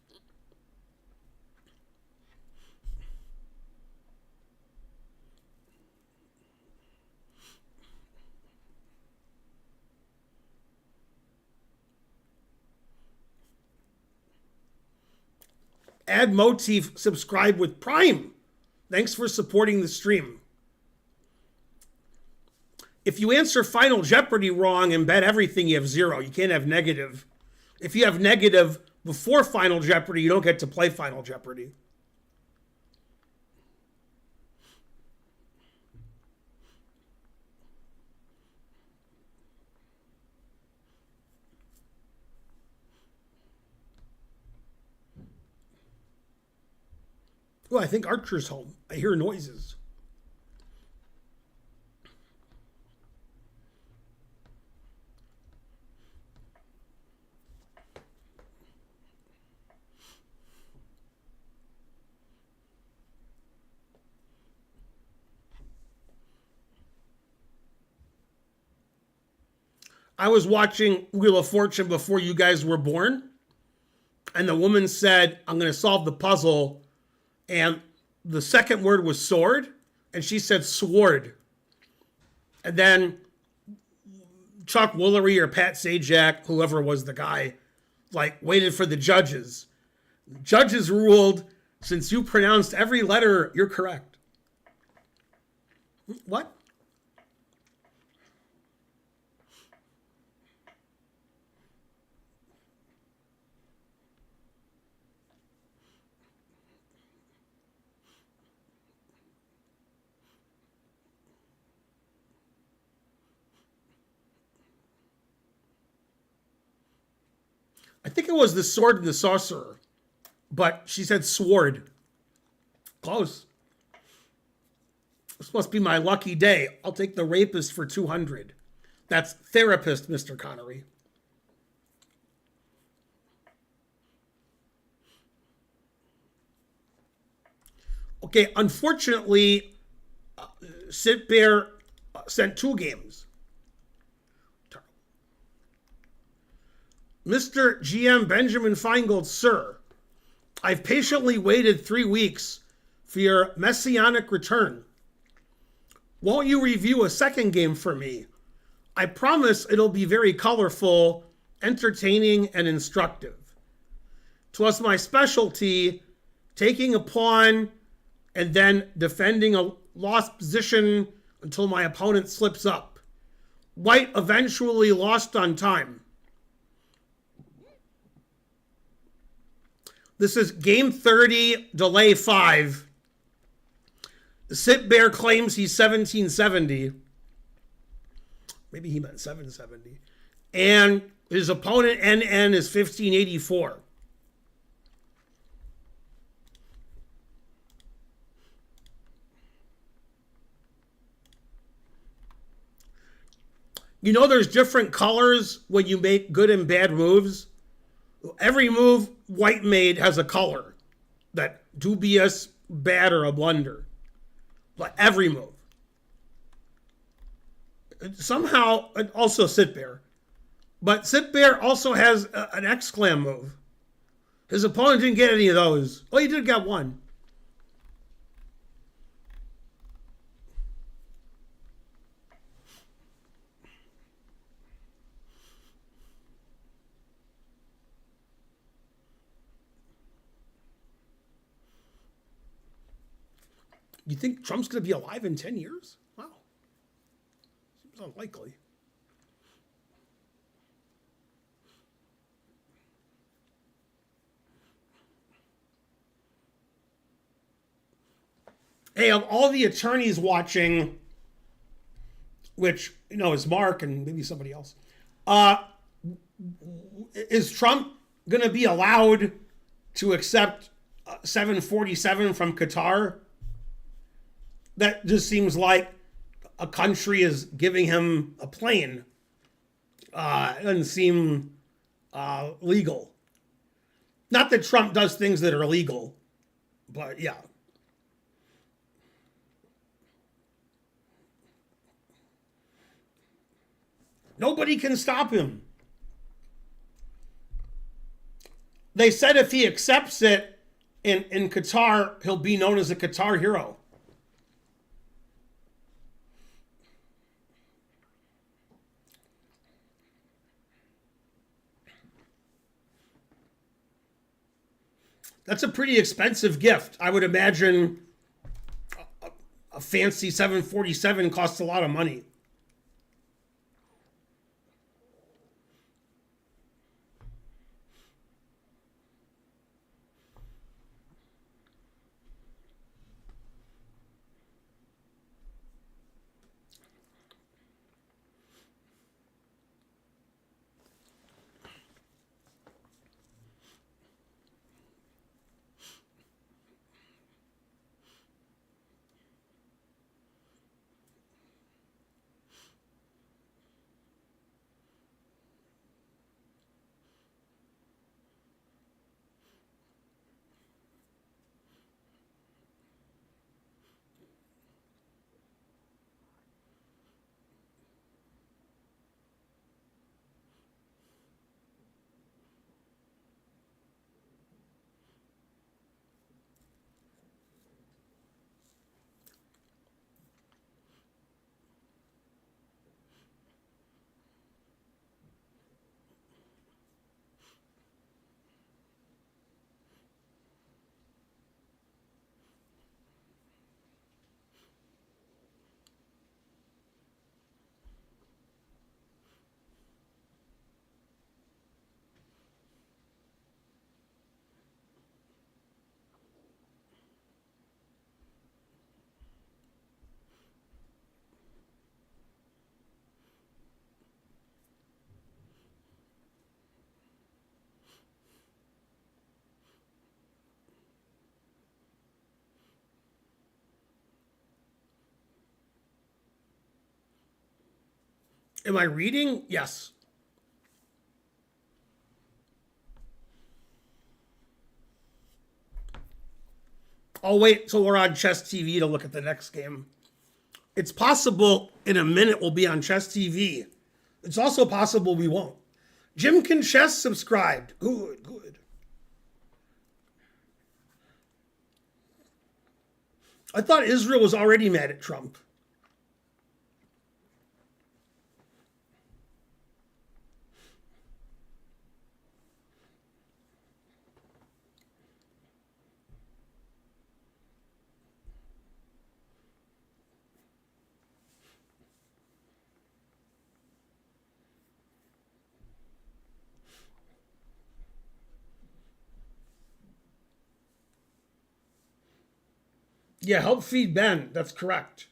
Add Motif, subscribe with Prime. Thanks for supporting the stream. If you answer Final Jeopardy wrong and bet everything, you have zero. You can't have negative. If you have negative before Final Jeopardy, you don't get to play Final Jeopardy. Oh, I think Archer's home. I hear noises. I was watching Wheel of Fortune before you guys were born, and the woman said, I'm going to solve the puzzle. And the second word was sword, and she said sword. And then Chuck Woolery or Pat Sajak, whoever was the guy, like waited for the judges. Judges ruled, since you pronounced every letter, you're correct. What? I think it was the sword and the sorcerer, but she said sword. Close. This must be my lucky day. I'll take the rapist for 200. That's therapist, Mr. Connery. Okay, unfortunately, Sit Bear sent 2 games. Mr. GM Benjamin Feingold, sir, I've patiently waited 3 weeks for your messianic return. Won't you review a second game for me? I promise it'll be very colorful, entertaining, and instructive. 'Twas my specialty, taking a pawn and then defending a lost position until my opponent slips up. White eventually lost on time. This is game 30, delay 5. Sit Bear claims he's 1770. Maybe he meant 770. And his opponent, NN, is 1584. You know there's different colors when you make good and bad moves? Every move White made has a color. That dubious, bad, or a blunder. But every move. Somehow, also Sit Bear. But Sit Bear also has an exclam move. His opponent didn't get any of those. Oh, he did get one. You think Trump's going to be alive in 10 years? Wow. Seems unlikely. Hey, of all the attorneys watching, which, is Mark and maybe somebody else, is Trump going to be allowed to accept 747 from Qatar? That just seems like a country is giving him a plane. It doesn't seem legal. Not that Trump does things that are illegal, but yeah. Nobody can stop him. They said if he accepts it in Qatar, he'll be known as a Qatar hero. That's a pretty expensive gift. I would imagine a fancy 747 costs a lot of money. Am I reading? Yes. I'll wait till we're on Chess TV to look at the next game. It's possible in a minute we'll be on Chess TV. It's also possible we won't. Jim Can Chess subscribed. Good, good. I thought Israel was already mad at Trump. Yeah, help feed Ben. That's correct.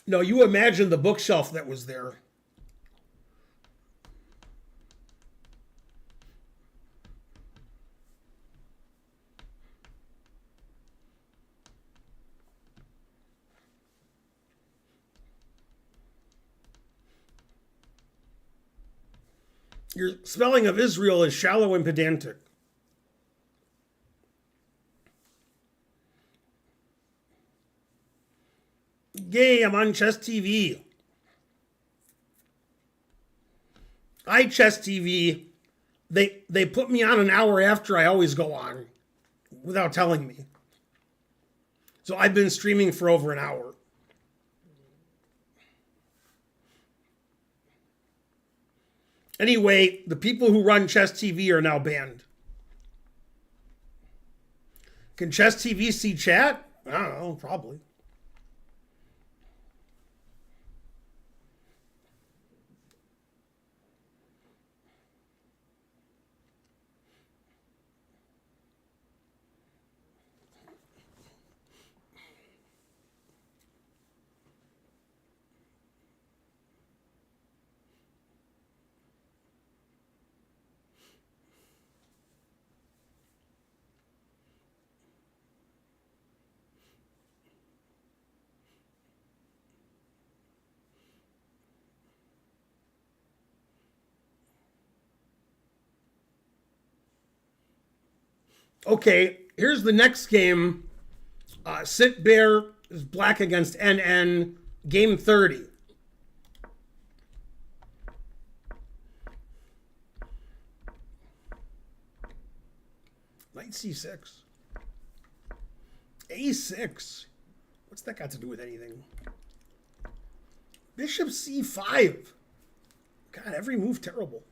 No, you imagine the bookshelf that was there. Your spelling of Israel is shallow and pedantic. Yay, I'm on Chess TV. Chess TV. They put me on an hour after I always go on without telling me. So I've been streaming for over an hour. Anyway, the people who run Chess TV are now banned. Can Chess TV see chat? I don't know, probably. Okay, here's the next game. Sit Bear is black against NN. Game 30. Knight C6. A6. What's that got to do with anything? Bishop C5. God, every move terrible.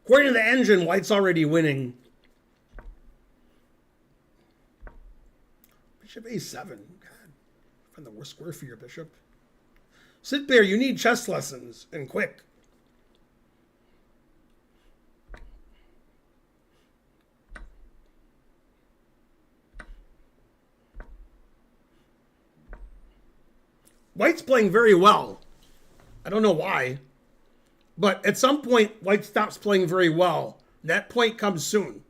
According to the engine, White's already winning. Bishop A7. God, find the worst square for your bishop. Sit Bear, you need chess lessons, and quick. White's playing very well. I don't know why. But at some point, White stops playing very well. That point comes soon.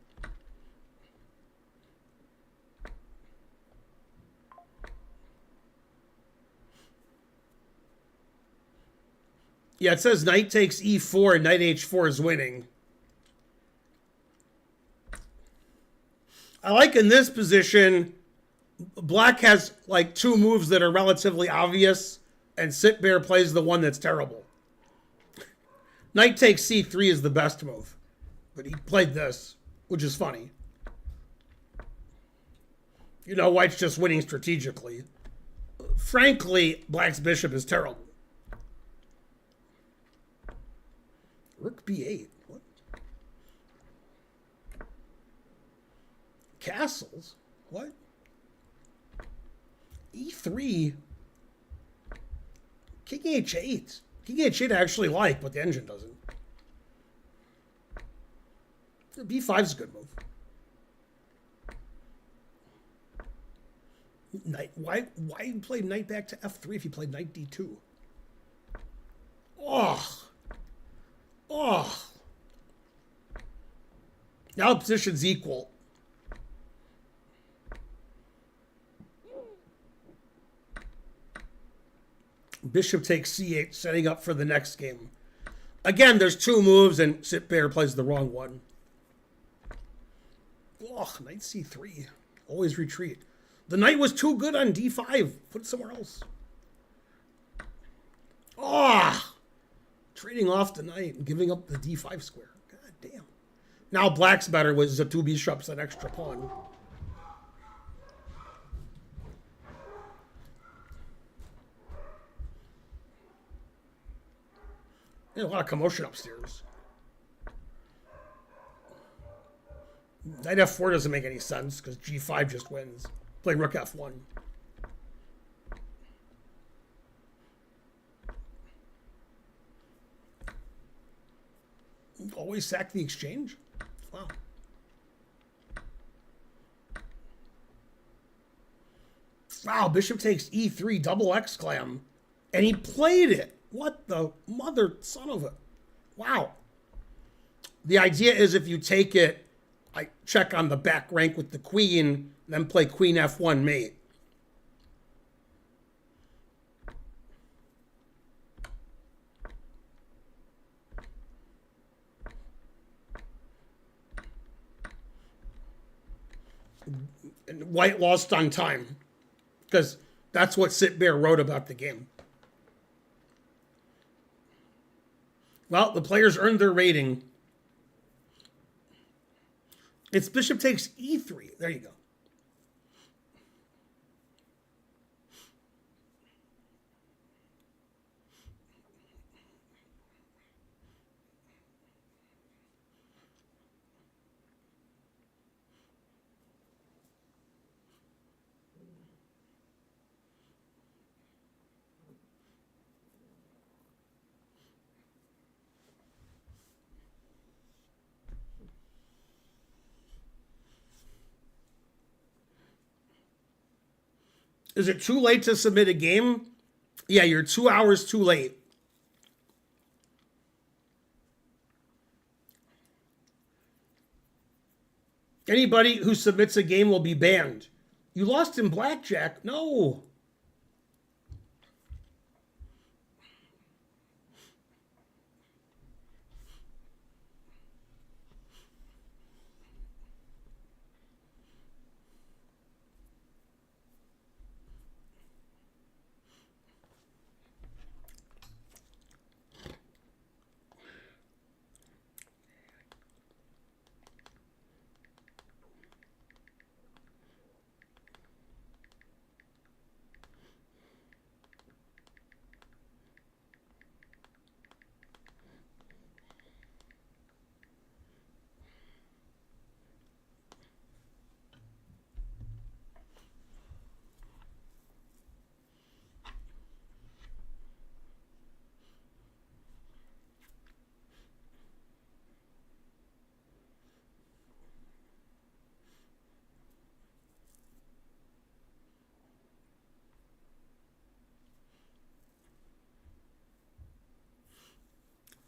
Yeah, it says knight takes e4 and knight h4 is winning. I like in this position, black has like two moves that are relatively obvious, and Sit Bear plays the one that's terrible. Knight takes c3 is the best move, but he played this, which is funny. You know, White's just winning strategically. Frankly, black's bishop is terrible. Rook b8. What? Castles? What? e3. King h8. King h8 I actually like, but the engine doesn't. b5 is a good move. Knight. Why play knight back to f3 if you played knight d2? Oh. Now position's equal. Bishop takes c8, setting up for the next game. Again, there's two moves, and Sitbear plays the wrong one. Oh, knight c3. Always retreat. The knight was too good on d5. Put it somewhere else. Oh! Trading off the knight and giving up the d5 square. God damn. Now black's better with the two bishops, an extra pawn. There's a lot of commotion upstairs. Knight f4 doesn't make any sense because g5 just wins. Play rook f1. Always sack the exchange? Wow. Wow, bishop takes e3, double exclam. And he played it. What the mother son of a... Wow. The idea is if you take it, I check on the back rank with the queen, then play queen f1 mate. And white lost on time because that's what Sitbear wrote about the game. Well, the players earned their rating. It's bishop takes e3. There you go. Is it too late to submit a game? Yeah, you're 2 hours too late. Anybody who submits a game will be banned. You lost in blackjack? No.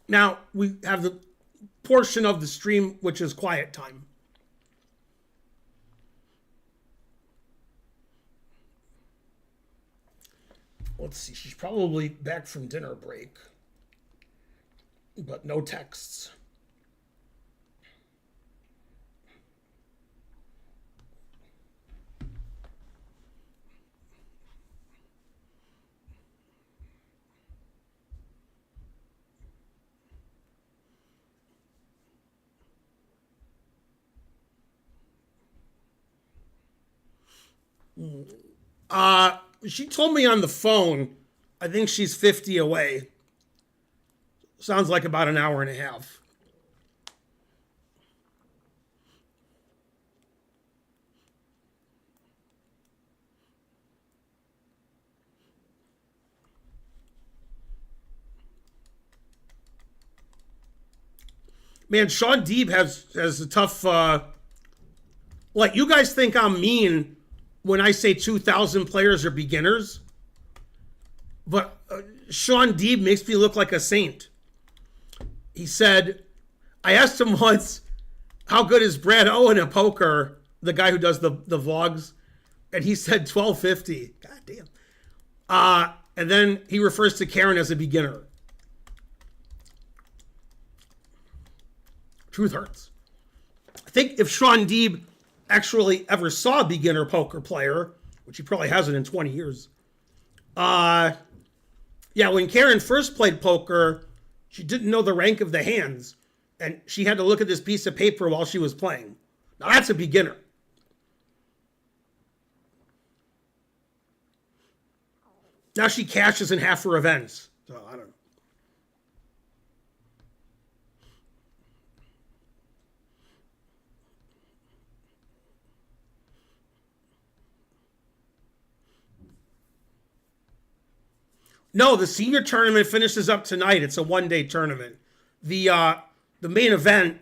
Now, we have the portion of the stream which is quiet time. Let's see, she's probably back from dinner break, but no texts. She told me on the phone, I think she's 50 away. Sounds like about an hour and a half. Man, Sean Deeb has a tough... like, you guys think I'm mean when I say 2,000 players are beginners, but Sean Deeb makes me look like a saint. He said, I asked him once, how good is Brad Owen at poker? The guy who does the vlogs, and he said 1250. God damn. And then he refers to Karen as a beginner. Truth hurts. I think if Sean Deeb actually ever saw a beginner poker player, which he probably hasn't in 20 years, yeah, when Karen first played poker, she didn't know the rank of the hands, and she had to look at this piece of paper while she was playing. Now that's a beginner. Now she cashes in half her events. So I don't know. No, the senior tournament finishes up tonight. It's a one-day tournament. The main event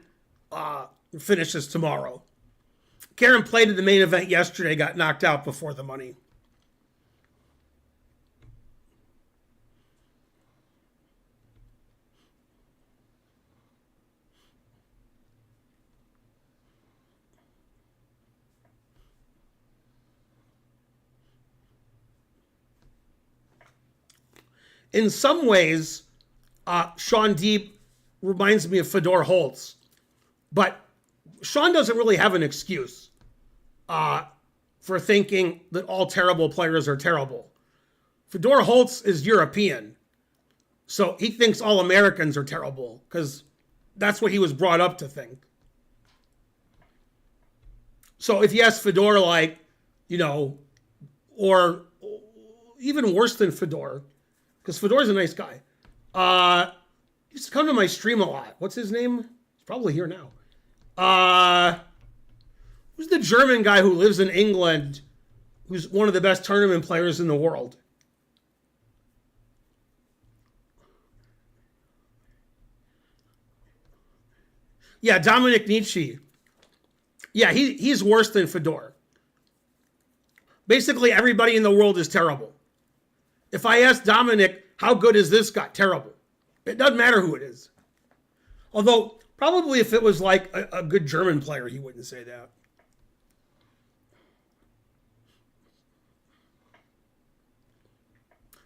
finishes tomorrow. Karen played in the main event yesterday, got knocked out before the money. In some ways, Sean Deeb reminds me of Fedor Holtz. But Sean doesn't really have an excuse for thinking that all terrible players are terrible. Fedor Holtz is European. So he thinks all Americans are terrible because that's what he was brought up to think. So if you ask Fedor, like, or even worse than Fedor, because Fedor's a nice guy. He used to come to my stream a lot. What's his name? He's probably here now. Who's the German guy who lives in England, who's one of the best tournament players in the world? Yeah, Dominic Nietzsche. Yeah, he's worse than Fedor. Basically, everybody in the world is terrible. If I ask Dominic, how good is this guy? Terrible. It doesn't matter who it is. Although, probably if it was like a good German player, he wouldn't say that.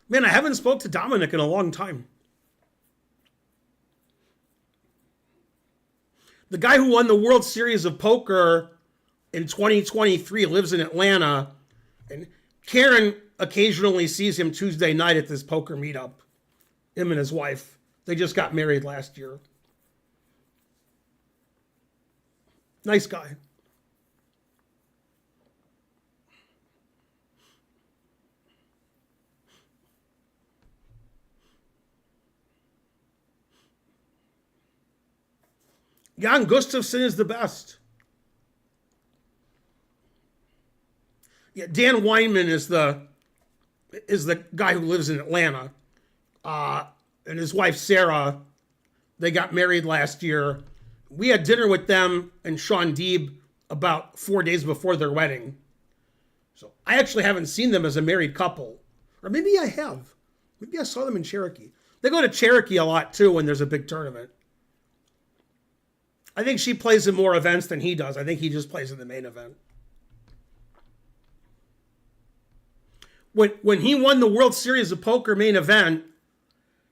Man, I haven't spoke to Dominic in a long time. The guy who won the World Series of Poker in 2023 lives in Atlanta, and Karen occasionally sees him Tuesday night at this poker meetup. Him and his wife. They just got married last year. Nice guy. Jan Gustafsson is the best. Yeah, Dan Weinman is the guy who lives in Atlanta. And his wife, Sarah, they got married last year. We had dinner with them and Sean Deeb about 4 days before their wedding. So I actually haven't seen them as a married couple. Or maybe I have. Maybe I saw them in Cherokee. They go to Cherokee a lot, too, when there's a big tournament. I think she plays in more events than he does. I think he just plays in the main event. When he won the World Series of Poker main event,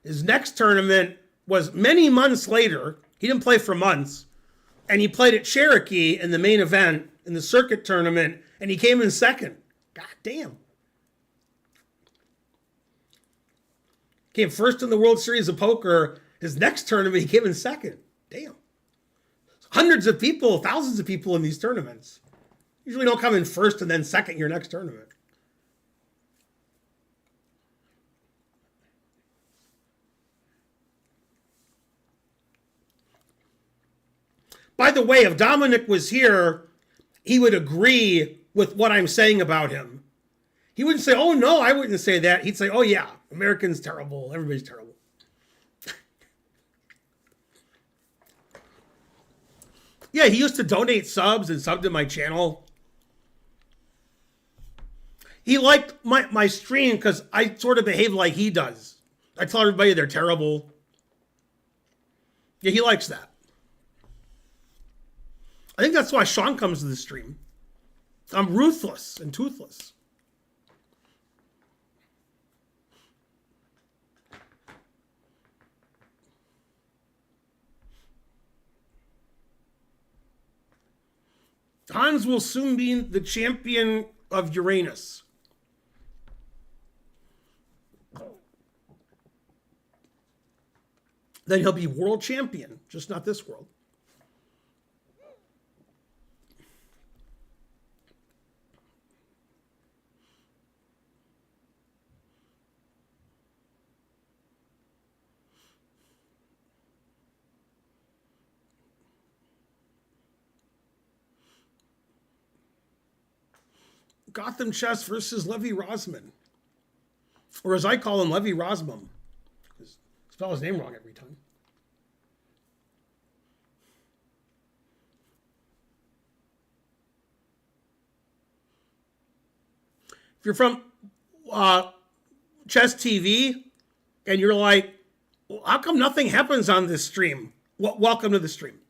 his next tournament was many months later. He didn't play for months. And he played at Cherokee in the main event, in the circuit tournament, and he came in second. God damn. Came first in the World Series of Poker. His next tournament, he came in second. Damn. Hundreds of people, thousands of people in these tournaments. Usually don't come in first and then second your next tournament. By the way, if Dominic was here, he would agree with what I'm saying about him. He wouldn't say, oh, no, I wouldn't say that. He'd say, oh, yeah, Americans terrible. Everybody's terrible. Yeah, he used to donate subs and sub to my channel. He liked my stream because I sort of behave like he does. I tell everybody they're terrible. Yeah, he likes that. I think that's why Sean comes to the stream. I'm ruthless and toothless. Hans will soon be the champion of Uranus. Then he'll be world champion, just not this world. Gotham Chess versus Levy Rosman. Or as I call him, Levy Rosmum. Because I spell his name wrong every time. If you're from Chess TV and you're like, well, how come nothing happens on this stream? Welcome to the stream.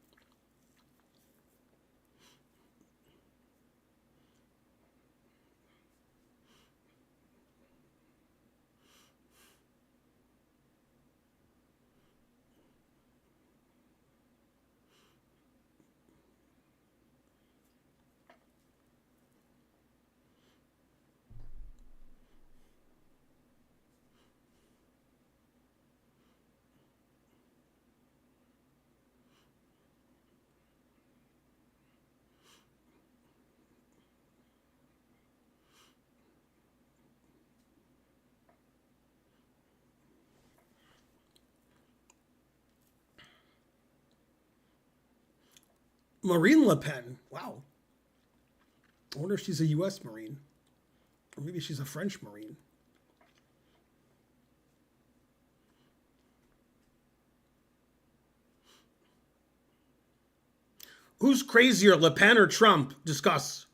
Marine Le Pen. Wow. I wonder if she's a U.S. Marine. Or maybe she's a French Marine. Who's crazier, Le Pen or Trump? Discuss.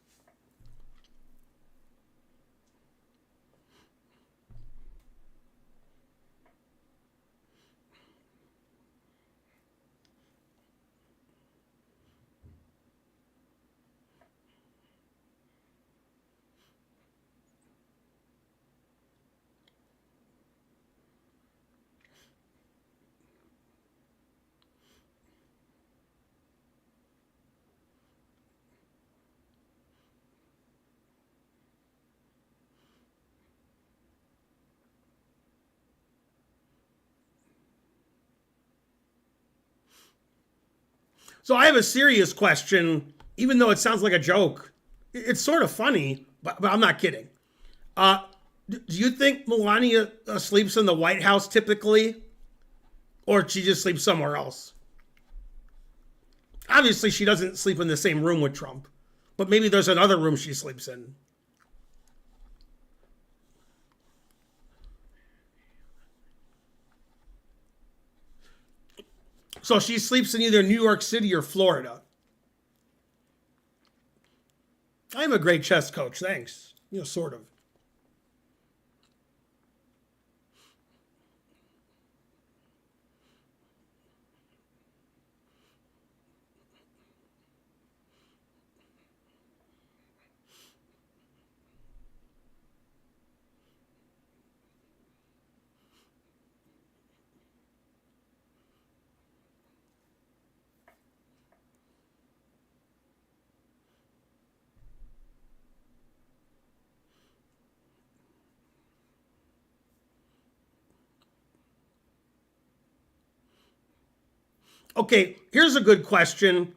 So I have a serious question, even though it sounds like a joke. It's sort of funny, but I'm not kidding. Do you think Melania sleeps in the White House typically? Or she just sleeps somewhere else? Obviously, she doesn't sleep in the same room with Trump. But maybe there's another room she sleeps in. So she sleeps in either New York City or Florida. I'm a great chess coach, thanks. Sort of. Okay, here's a good question.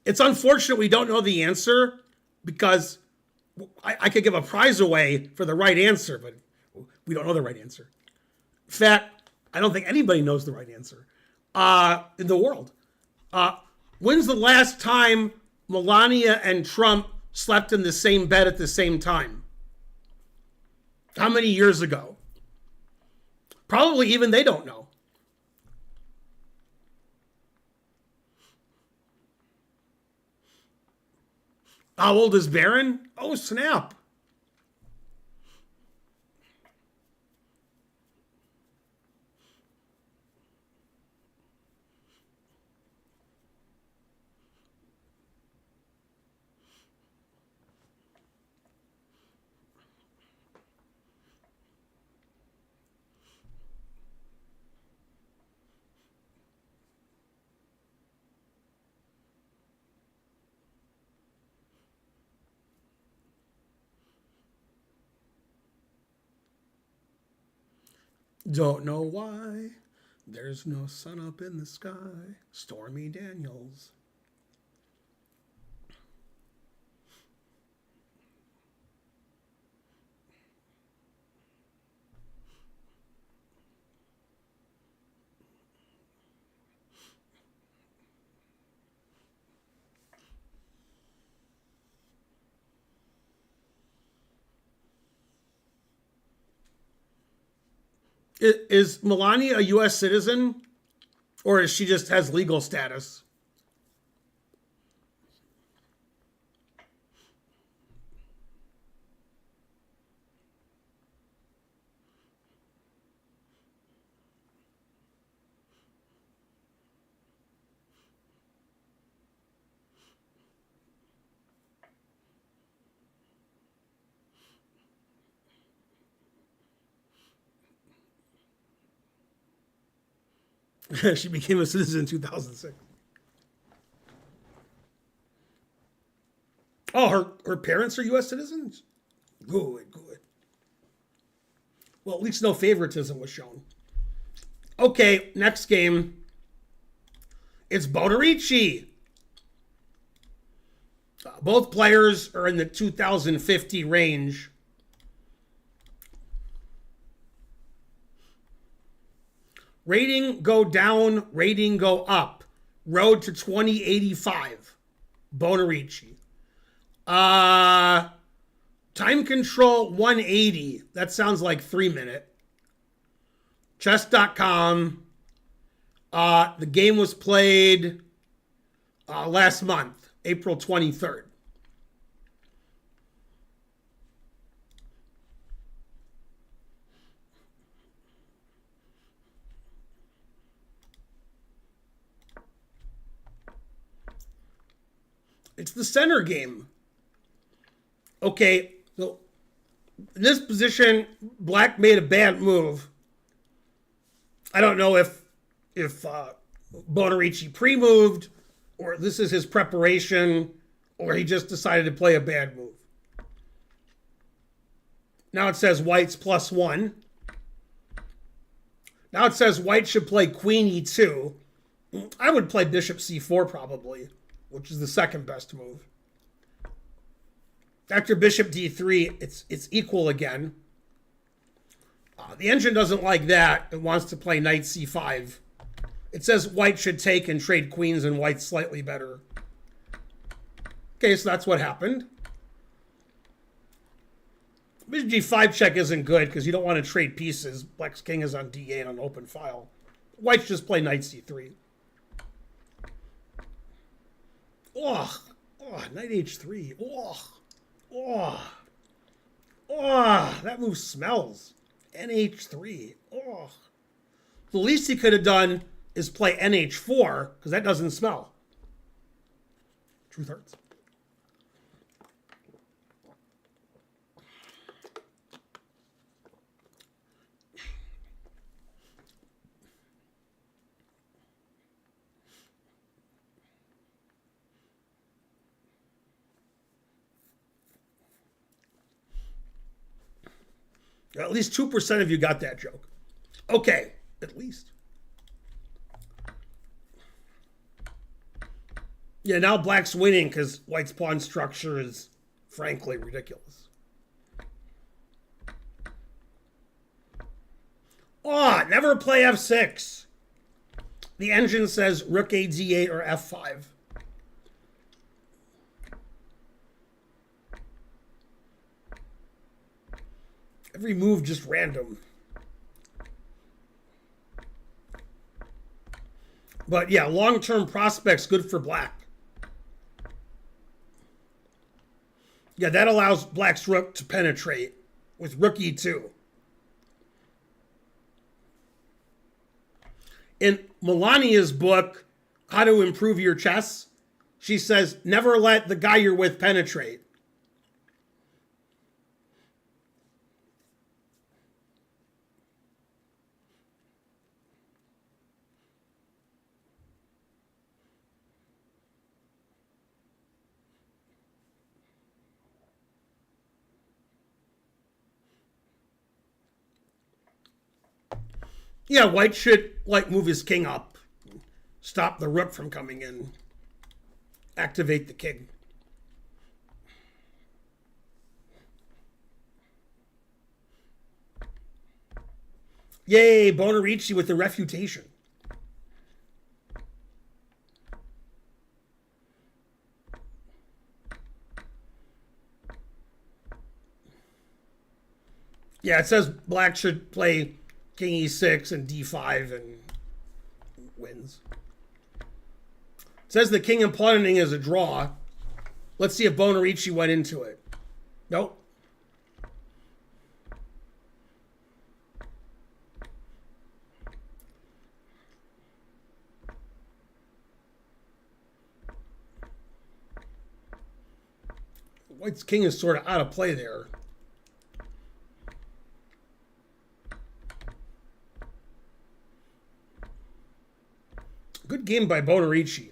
It's unfortunate we don't know the answer because I could give a prize away for the right answer, but we don't know the right answer. In fact, I don't think anybody knows the right answer in the world. When's the last time Melania and Trump slept in the same bed at the same time? How many years ago? Probably even they don't know. How old is Barron? Oh, snap. Don't know why. There's no sun up in the sky. Stormy Daniels. Is Melania a U.S. citizen, or is she just has legal status? She became a citizen in 2006. Oh, her parents are U.S. citizens? Good, good. Well, at least no favoritism was shown. Okay, next game. It's Bonerici. Both players are in the 2050 range. Rating go down, rating go up. Road to 2085. Bonerici. Time control 180. That sounds like 3 minute. Chess.com. The game was played last month, April 23rd. It's the center game. Okay, so in this position, Black made a bad move. I don't know if Bonerici pre-moved, or this is his preparation, or he just decided to play a bad move. Now it says White's +1. Now it says White should play Queen E2. I would play Bishop C4 probably, which is the second best move. After Bishop D3, it's equal again. The engine doesn't like that. It wants to play Knight C5. It says White should take and trade queens, and White's slightly better. Okay, so that's what happened. Bishop G5 check isn't good because you don't want to trade pieces. Black's king is on D8 on open file. White should just play Knight C3. Oh, Knight H3. That move smells. NH3. The least he could have done is play NH4, because that doesn't smell. Truth hurts. At least 2% of you got that joke. Okay, at least. Yeah, now Black's winning because White's pawn structure is frankly ridiculous. Never play F6. The engine says Rook A D8 or F5. Every move just random. But yeah, long-term prospects good for Black. Yeah, that allows Black's rook to penetrate with Rook E2. In Melania's book, How to Improve Your Chess, she says, never let the guy you're with penetrate. Yeah, white should like move his king up, stop the rook from coming in, activate the king. Yay, Bonerici with the refutation. Yeah, it says black should play king e6 and d5 and wins. It says the king and pawning is a draw. Let's see if Bonerici went into it. Nope. White's king is sort of out of play there. Good game by Bonerici.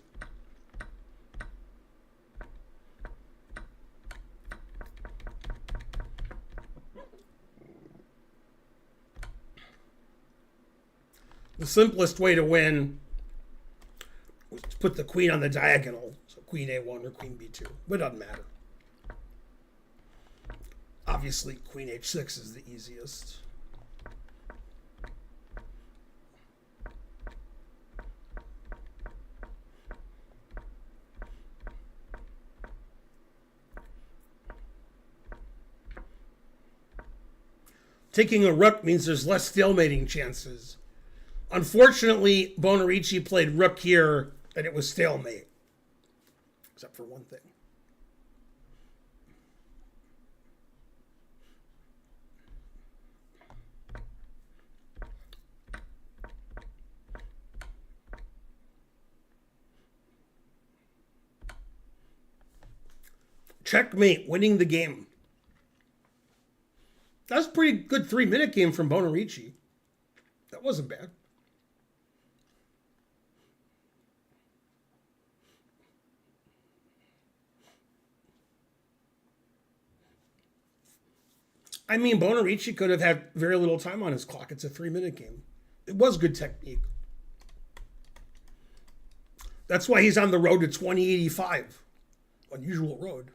The simplest way to win was to put the queen on the diagonal. So queen a1 or queen b2. But it doesn't matter. Obviously, queen h6 is the easiest. Taking a rook means there's less stalemating chances. Unfortunately, Bonerici played rook here, and it was stalemate. Except for one thing. Checkmate, winning the game. That was a pretty good 3-minute game from Bonerici. That wasn't bad. I mean, Bonerici could have had very little time on his clock. It's a 3-minute game. It was good technique. That's why he's on the road to 2085. Unusual road.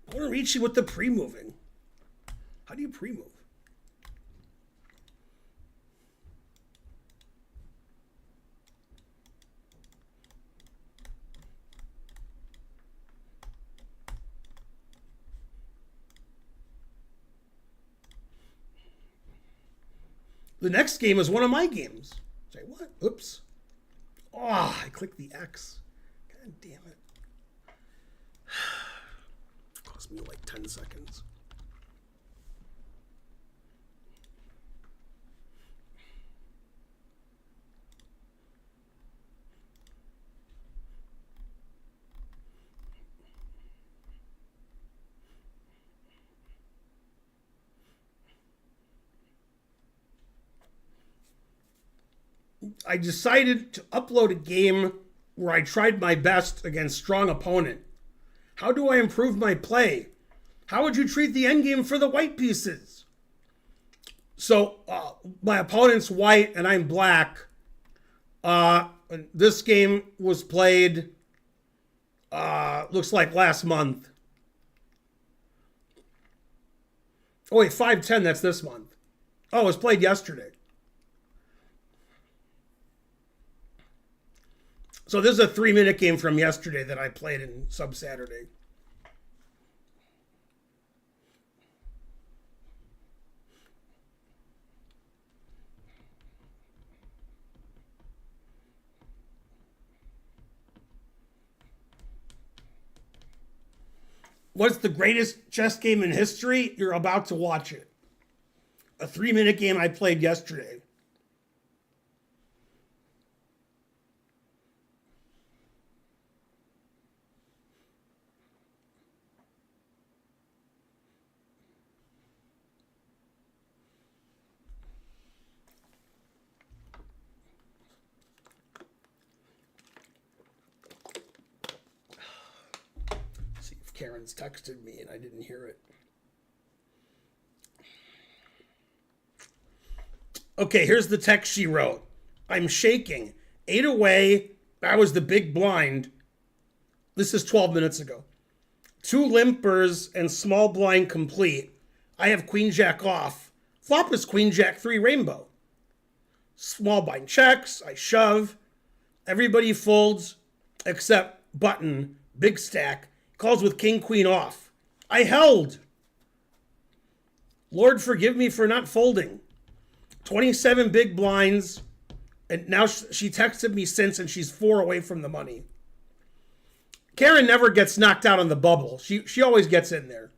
Bonerici with the pre-moving. How do you pre-move? The next game is one of my games. Say what? Oops. Oh, I clicked the X. God damn it. Cost me like 10 seconds. I decided to upload a game where I tried my best against strong opponent. How do I improve my play? How would you treat the endgame for the white pieces? So my opponent's white and I'm black. This game was played, looks like last month. Oh wait, 5-10, that's this month. Oh, it was played yesterday. So this is a 3-minute game from yesterday that I played in Sub Saturday. What's the greatest chess game in history? You're about to watch it. A 3-minute game I played yesterday. Karen's texted me and I didn't hear it. Okay, here's the text she wrote. I'm shaking. 8 away. That was the big blind. This is 12 minutes ago. 2 limpers and small blind complete. I have queen jack off. Flop is queen jack 3 rainbow. Small blind checks. I shove. Everybody folds except button. Big stack. Calls with king queen off. I held. Lord forgive me for not folding. 27 big blinds. And now she texted me since and she's 4 away from the money. Karen never gets knocked out on the bubble. She always gets in there.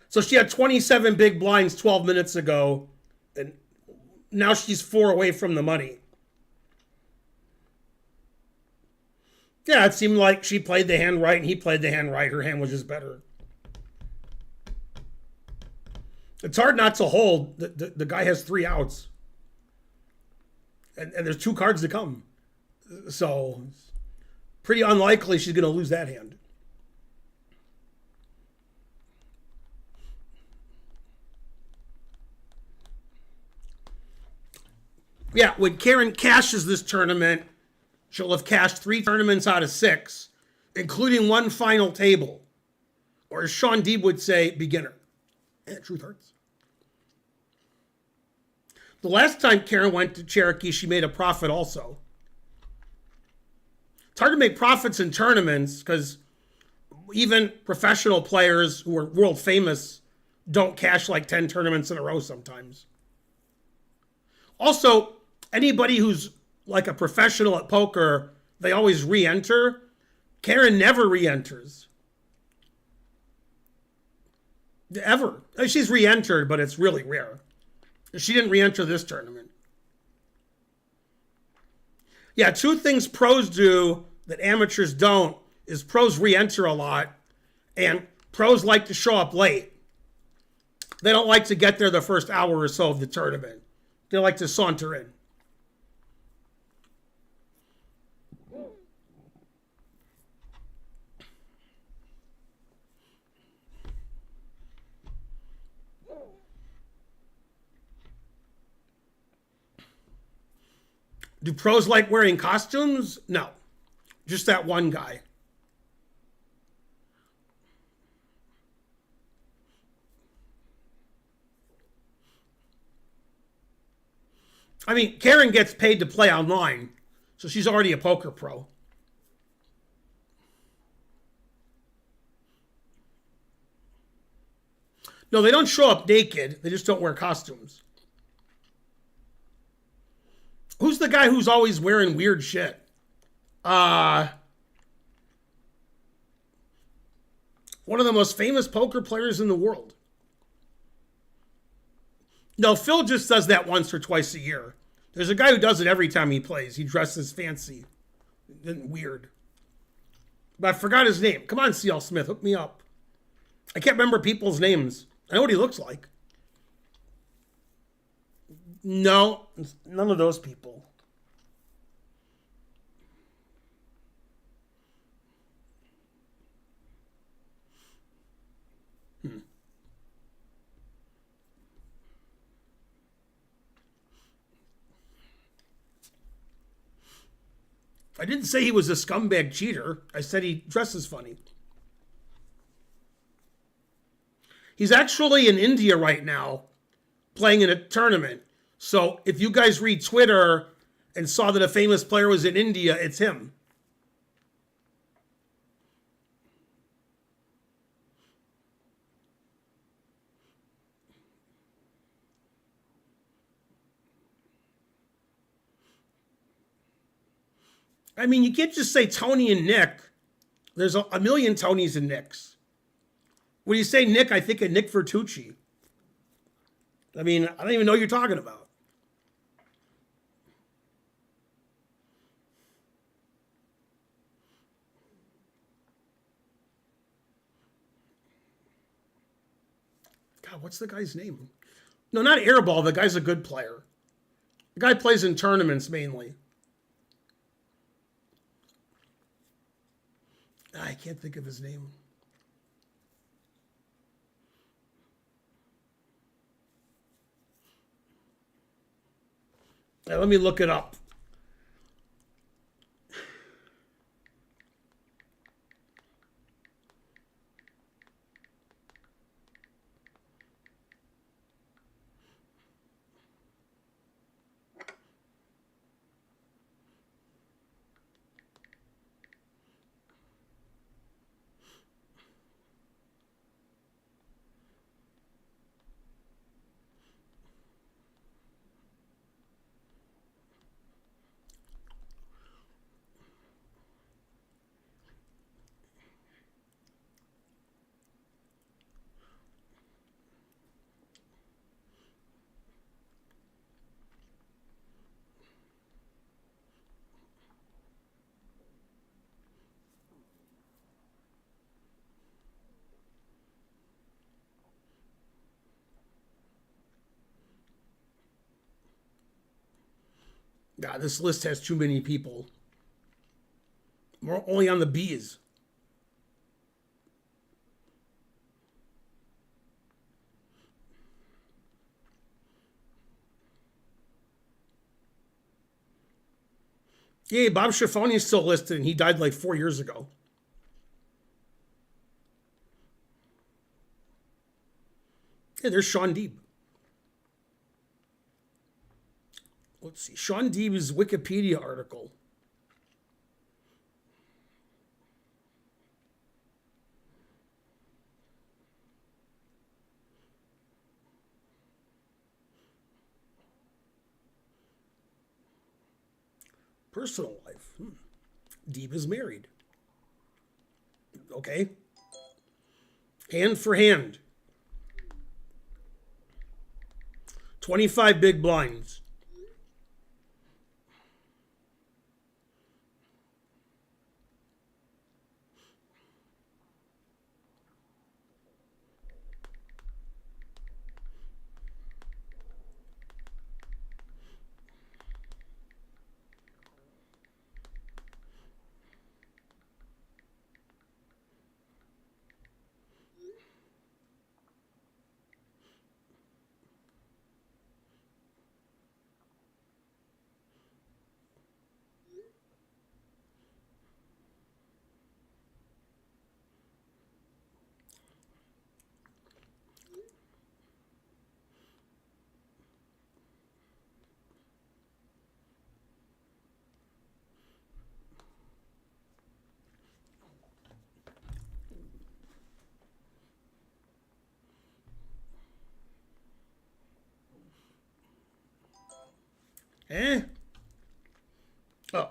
So she had 27 big blinds 12 minutes ago. And now she's 4 away from the money. Yeah, it seemed like she played the hand right and he played the hand right. Her hand was just better. It's hard not to hold. The guy has 3 outs. And there's 2 cards to come. So, it's pretty unlikely she's going to lose that hand. Yeah, when Karen cashes this tournament, she'll have cashed 3 tournaments out of 6, including 1 final table. Or as Sean Deeb would say, beginner. Yeah, truth hurts. The last time Karen went to Cherokee, she made a profit also. It's hard to make profits in tournaments because even professional players who are world famous don't cash like 10 tournaments in a row sometimes. Also, anybody who's like a professional at poker, they always re-enter. Karen never re-enters. Ever. She's re-entered, but it's really rare. She didn't re-enter this tournament. Yeah, 2 things pros do that amateurs don't is pros re-enter a lot and pros like to show up late. They don't like to get there the first hour or so of the tournament. They like to saunter in. Do pros like wearing costumes? No. Just that one guy. I mean, Karen gets paid to play online, so she's already a poker pro. No, they don't show up naked. They just don't wear costumes. Who's the guy who's always wearing weird shit? One of the most famous poker players in the world. No, Phil just does that once or twice a year. There's a guy who does it every time he plays. He dresses fancy and weird. But I forgot his name. Come on, C.L. Smith, hook me up. I can't remember people's names. I know what he looks like. No, none of those people. I didn't say he was a scumbag cheater. I said he dresses funny. He's actually in India right now playing in a tournament. So if you guys read Twitter and saw that a famous player was in India, it's him. I mean, you can't just say Tony and Nick. There's a million Tonys and Nicks. When you say Nick, I think of Nick Vertucci. I mean, I don't even know what you're talking about. God, what's the guy's name? No, not Airball. The guy's a good player. The guy plays in tournaments mainly. I can't think of his name. Let me look it up. God, this list has too many people. We're only on the B's. Yeah, Bob Schifani's still listed, and he died like 4 years ago. Yeah, there's Sean Deeb. Let's see. Sean Deeb's Wikipedia article. Personal life. Deeb is married. Okay. Hand for hand. 25 big blinds. Eh? Oh.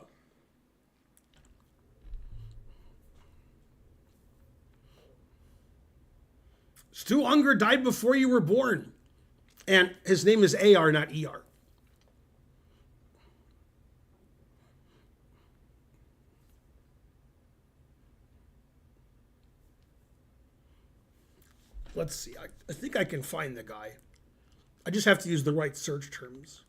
Stu Unger died before you were born. And his name is AR, not ER. Let's see. I think I can find the guy. I just have to use the right search terms.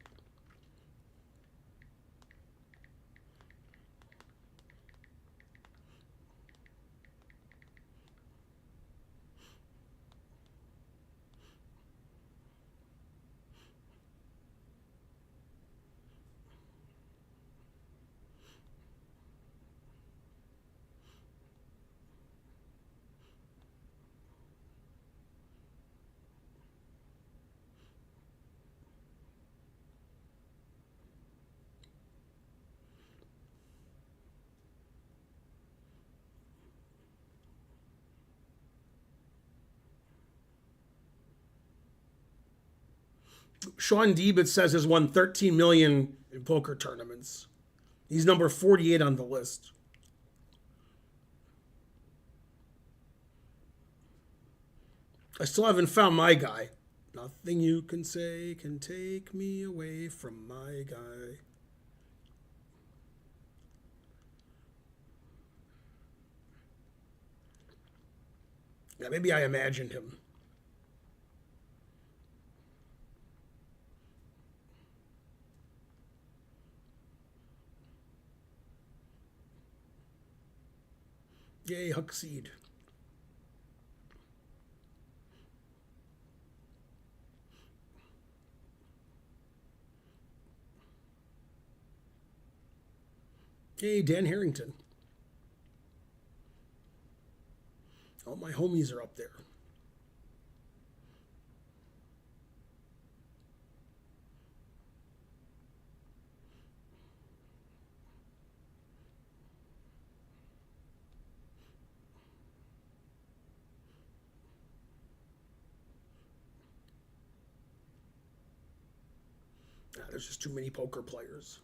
Sean Deeb, it says, has won 13 million in poker tournaments. He's number 48 on the list. I still haven't found my guy. Nothing you can say can take me away from my guy. Yeah, maybe I imagined him. Yay, Huckseed. Yay, Dan Harrington. All my homies are up there. There's just too many poker players.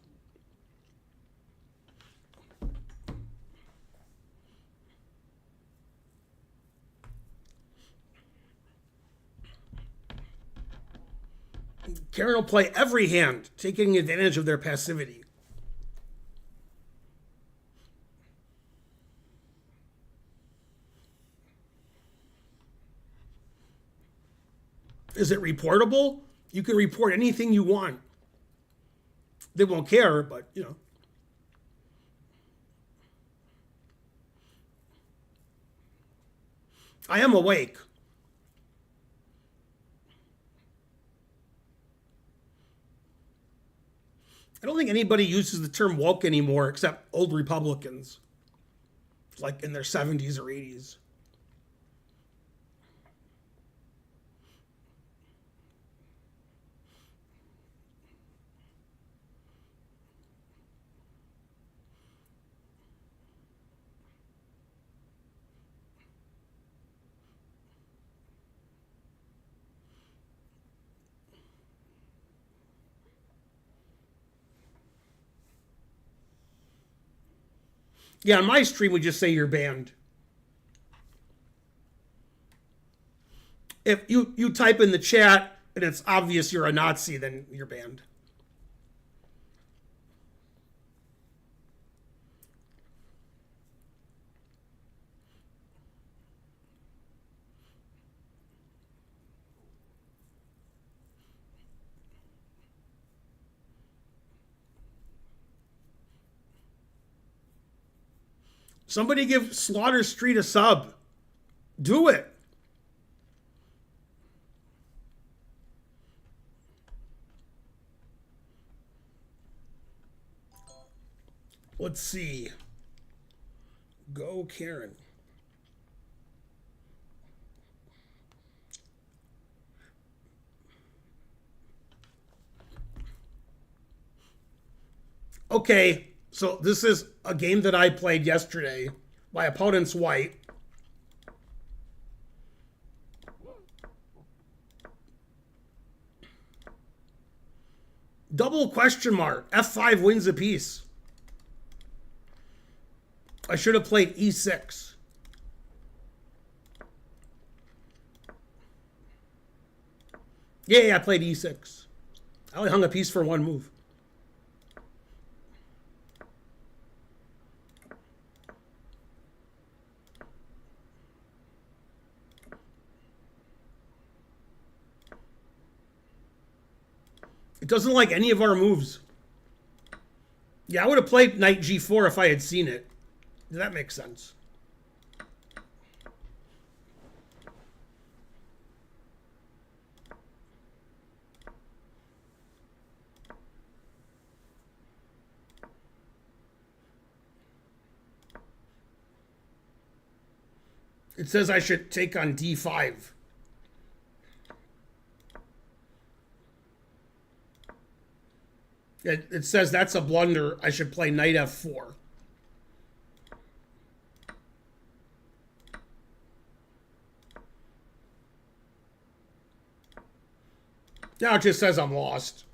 Karen will play every hand, taking advantage of their passivity. Is it reportable? You can report anything you want. They won't care, but, you know. I am awake. I don't think anybody uses the term woke anymore except old Republicans, like in their 70s or 80s. Yeah, on my stream, we just say you're banned. If you type in the chat and it's obvious you're a Nazi, then you're banned. Somebody give Slaughter Street a sub. Do it. Let's see. Go Karen. Okay, so this is a game that I played yesterday. My opponent's white. Double question mark. F5 wins a piece. I should have played E6. Yeah, I played E6. I only hung a piece for one move. It doesn't like any of our moves. Yeah, I would have played knight g4 if I had seen it. That makes sense. It says I should take on d5. It says that's a blunder. I should play knight f4. Now it just says I'm lost.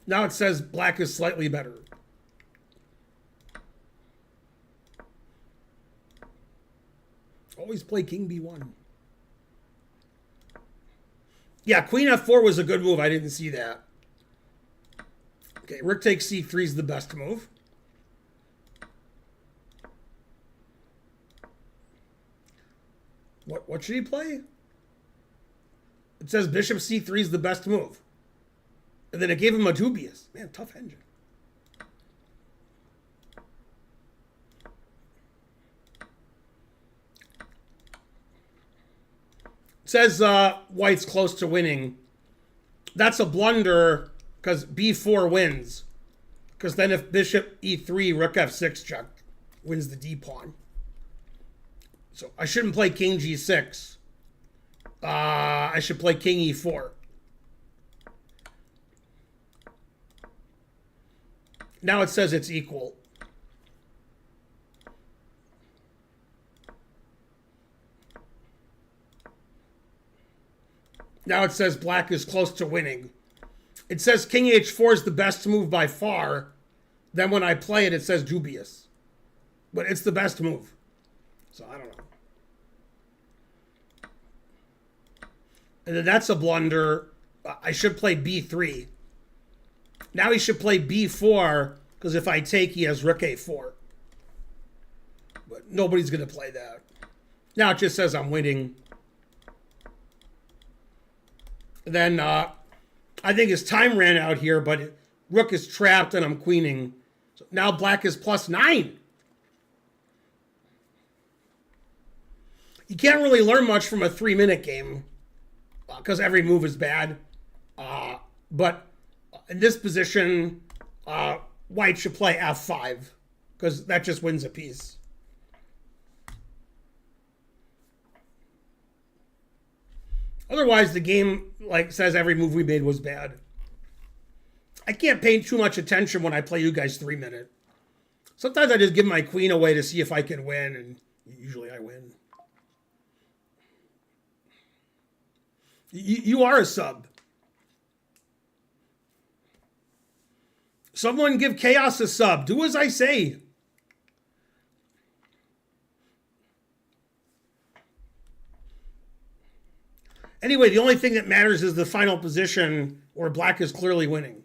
Now it says black is slightly better. Always play king b1. Yeah, queen f4 was a good move. I didn't see that. Okay, rook takes c3 is the best move. What should he play? It says bishop c3 is the best move. And then it gave him a dubious. Man, tough engine. It says White's close to winning. That's a blunder because b4 wins. Because then if bishop e3, rook f6 check wins the d pawn. So I shouldn't play king g6. I should play king e4. Now it says it's equal. Now it says black is close to winning. It says king h4 is the best move by far. Then when I play it, it says dubious. But it's the best move. So I don't know. And then that's a blunder. I should play b3. Now he should play b4, because if I take, he has rook a4. But nobody's going to play that. Now it just says I'm winning. Then I think his time ran out here, but rook is trapped and I'm queening. So now black is +9. You can't really learn much from a 3-minute game because every move is bad. But in this position, White should play f5 because that just wins a piece. Otherwise, the game says every move we made was bad. I can't pay too much attention when I play you guys 3-minute. Sometimes I just give my queen away to see if I can win, and usually I win. You are a sub. Someone give Chaos a sub. Do as I say. Anyway, the only thing that matters is the final position where black is clearly winning.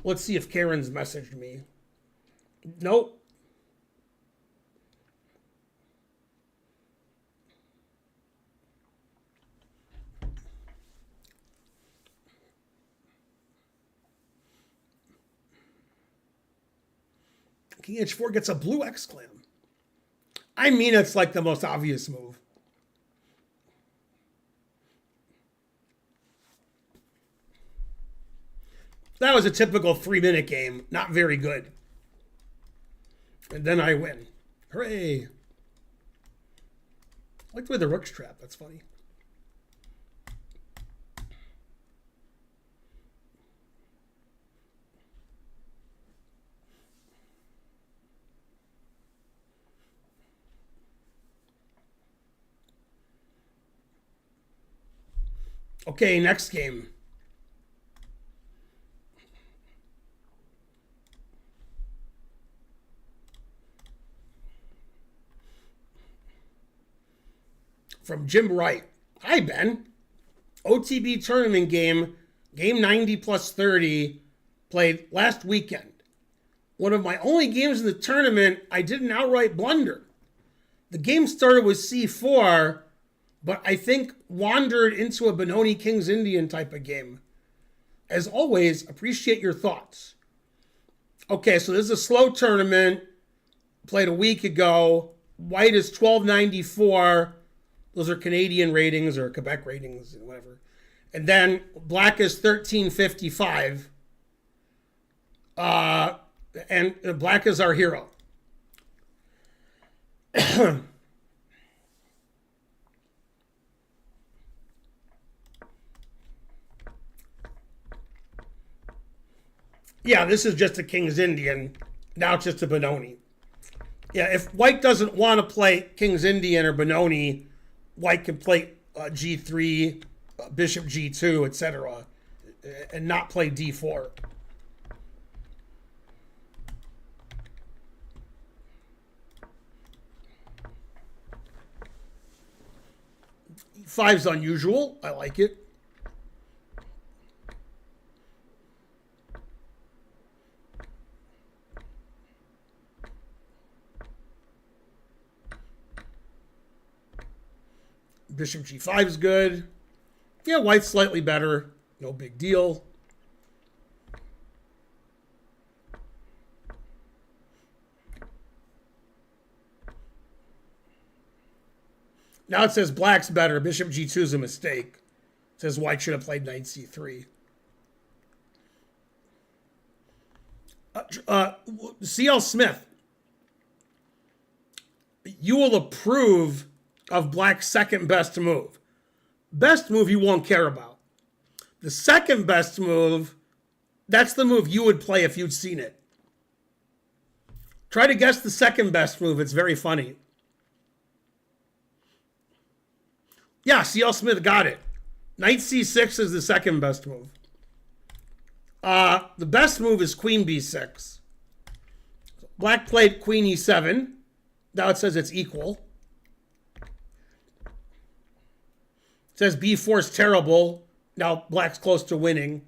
Let's see if Karen's messaged me. Nope. King h4 gets a blue exclam. I mean, it's like the most obvious move. That was a typical 3-minute game. Not very good. And then I win. Hooray. I like the way the rook's trapped. That's funny. Okay, next game. From Jim Wright. Hi, Ben. OTB tournament game 90 plus 30, played last weekend. One of my only games in the tournament, I did an outright blunder. The game started with c4, but I think wandered into a Bononi King's Indian type of game. As always, appreciate your thoughts. Okay, so this is a slow tournament, played a week ago. White is 1294. Those are Canadian ratings or Quebec ratings, whatever. And then black is 1355. And black is our hero. Yeah, this is just a King's Indian. Now it's just a Bononi. Yeah, if White doesn't want to play King's Indian or Bononi, White can play g3, bishop g2, etc., and not play d4. E5's unusual. I like it. Bishop g5 is good. Yeah, White's slightly better. No big deal. Now it says black's better. Bishop g2 is a mistake. It says white should have played knight c3. C.L. Smith, you will approve of black's second best move. Best move you won't care about. The second best move, that's the move you would play if you'd seen it. Try to guess the second best move. It's very funny. Yeah, C.L. Smith got it. Knight c6 is the second best move. The best move is queen b6. Black played queen e7. Now it says it's equal. It says b4 is terrible. Now black's close to winning.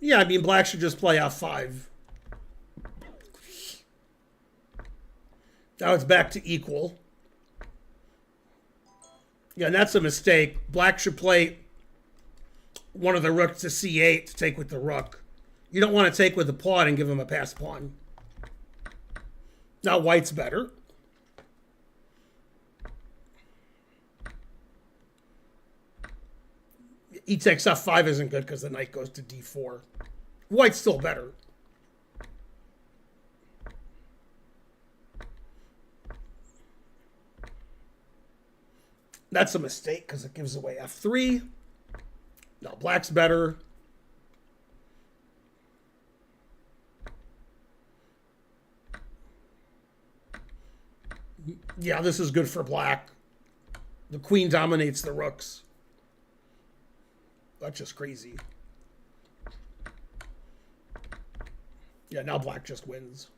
Yeah, I mean, black should just play f5. Now it's back to equal. Yeah, and that's a mistake. Black should play one of the rooks to c8 to take with the rook. You don't want to take with the pawn and give him a pass pawn. Now white's better. E takes f5 isn't good because the knight goes to d4. White's still better. That's a mistake because it gives away f3. Now black's better. Yeah, this is good for black. The queen dominates the rooks. That's just crazy. Yeah, now black just wins.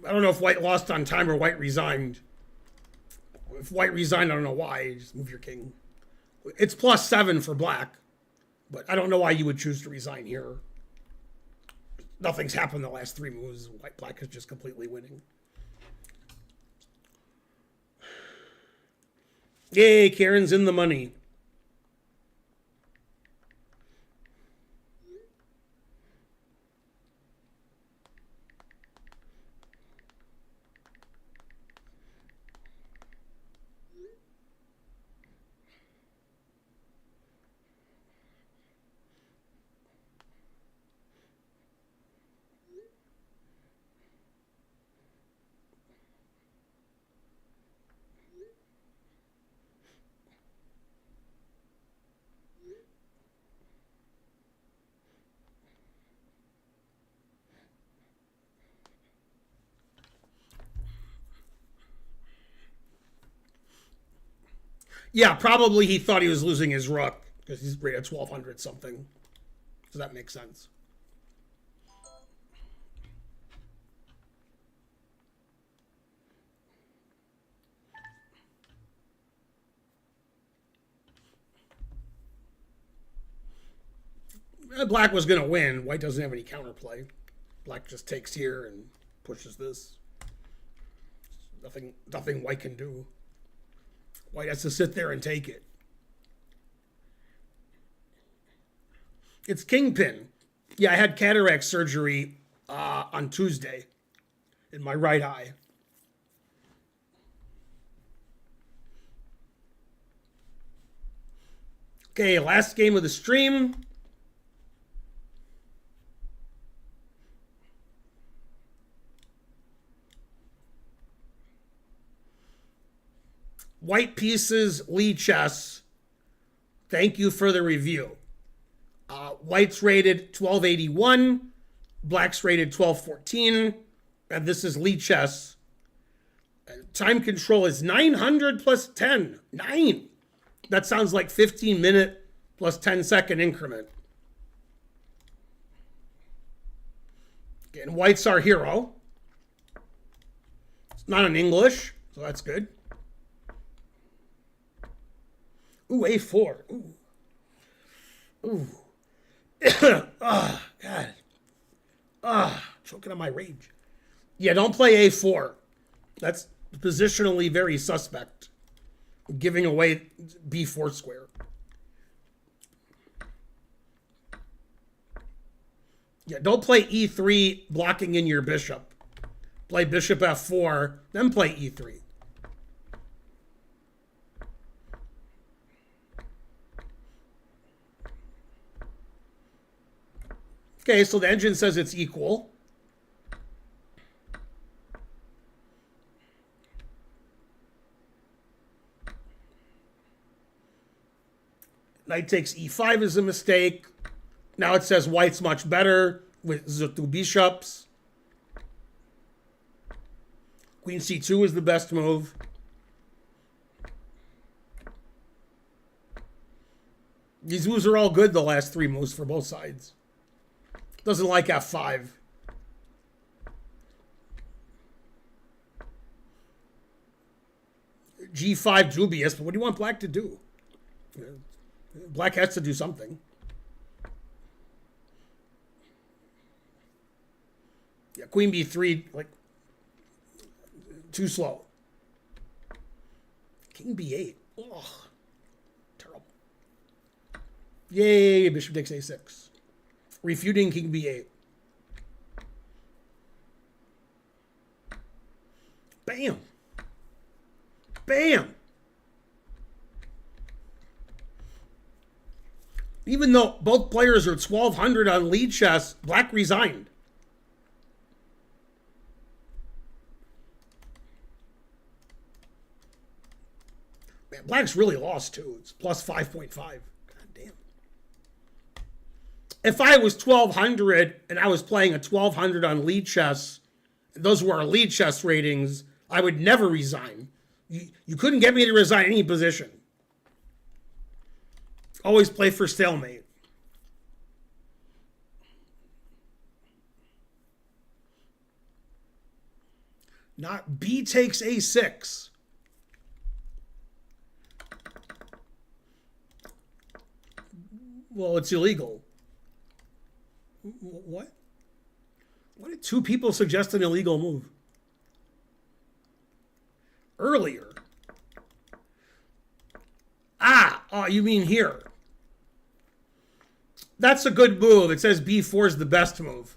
I don't know if white lost on time or white resigned. If white resigned, I don't know why. Just move your king. It's +7 for black, but I don't know why you would choose to resign here. Nothing's happened the last 3 moves. Black is just completely winning. Yay, Karen's in the money. Yeah, probably he thought he was losing his rook because he's rated 1200 something. So that makes sense. Black was going to win. White doesn't have any counterplay. Black just takes here and pushes this. Nothing white can do. White has to sit there and take it. It's kingpin. Yeah, I had cataract surgery on Tuesday in my right eye. Okay, last game of the stream. White pieces, Lee chess. Thank you for the review. White's rated 1281. Black's rated 1214. And this is Lee chess. Time control is 900 plus 10. 9. That sounds like 15-minute plus 10-second increment. Okay, and white's our hero. It's not in English, so that's good. Ooh, A4. Ooh. Ooh. Oh, God. Choking on my rage. Yeah, don't play A4. That's positionally very suspect. Giving away B4 square. Yeah, don't play E3 blocking in your bishop. Play bishop F4, then play E3. Okay, so the engine says it's equal. Knight takes E5 is a mistake. Now it says white's much better with the two bishops. Queen C2 is the best move. These moves are all good, the last three moves for both sides. Doesn't like F5. G5 dubious, but what do you want black to do? Black has to do something. Yeah, Queen B3, like, too slow. King B8. Ugh. Terrible. Yay, bishop takes A6. Refuting King B8. Bam. Bam. Even though both players are 1,200 on lead chess, black resigned. Man, black's really lost too. It's plus 5.5. God damn. If I was 1,200 and I was playing a 1,200 on lead chess, those were our lead chess ratings, I would never resign. You couldn't get me to resign any position. Always play for stalemate. Not B takes A6. Well, it's illegal. What? What did two people suggest an illegal move? Earlier. Oh, you mean here. That's a good move. It says B4 is the best move.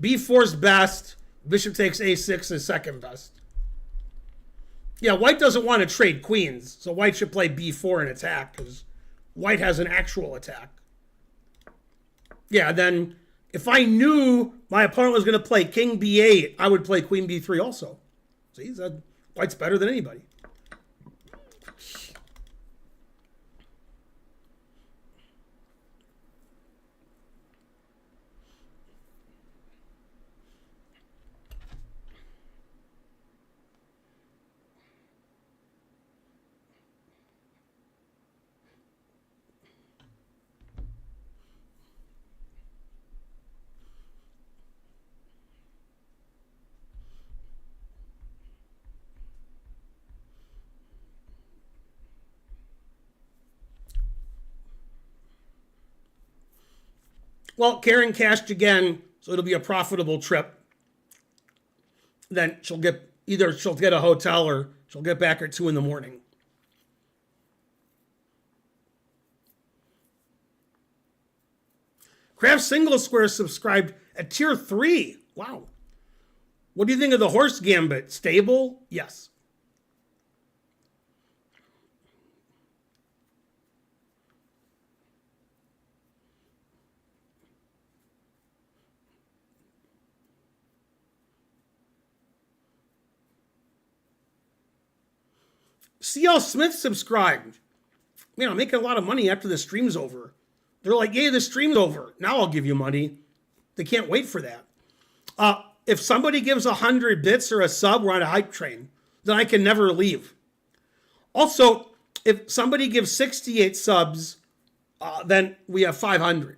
B4 is best. Bishop takes A6 is second best. Yeah, white doesn't want to trade queens, so white should play B4 and attack, because white has an actual attack. Yeah, then if I knew my opponent was going to play King B8, I would play Queen B3 also. See, white's better than anybody. Well, Karen cashed again, so it'll be a profitable trip. Then she'll get a hotel or she'll get back at 2 in the morning. Craft Single Square subscribed at tier 3. Wow. What do you think of the horse gambit? Stable? Yes. C.L. Smith subscribed. Man, I'm making a lot of money after the stream's over. They're like, yay, the stream's over. Now I'll give you money. They can't wait for that. If somebody gives 100 bits or a sub, we're on a hype train. Then I can never leave. Also, if somebody gives 68 subs, then we have 500.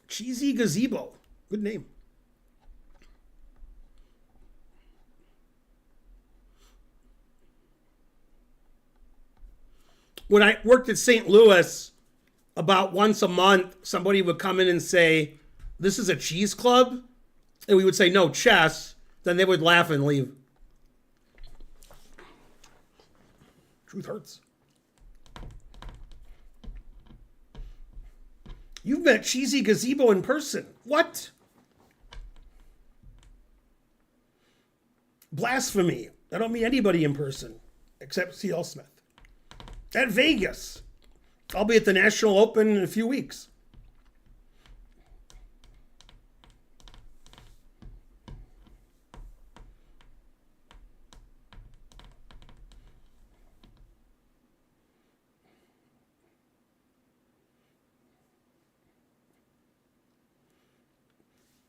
Cheesy Gazebo. Good name. When I worked at St. Louis, about once a month, somebody would come in and say, "This is a cheese club?" And we would say, "No, chess." Then they would laugh and leave. Truth hurts. You've met Cheesy Gazebo in person. What? Blasphemy. I don't meet anybody in person except C.L. Smith. At Vegas. I'll be at the National Open in a few weeks.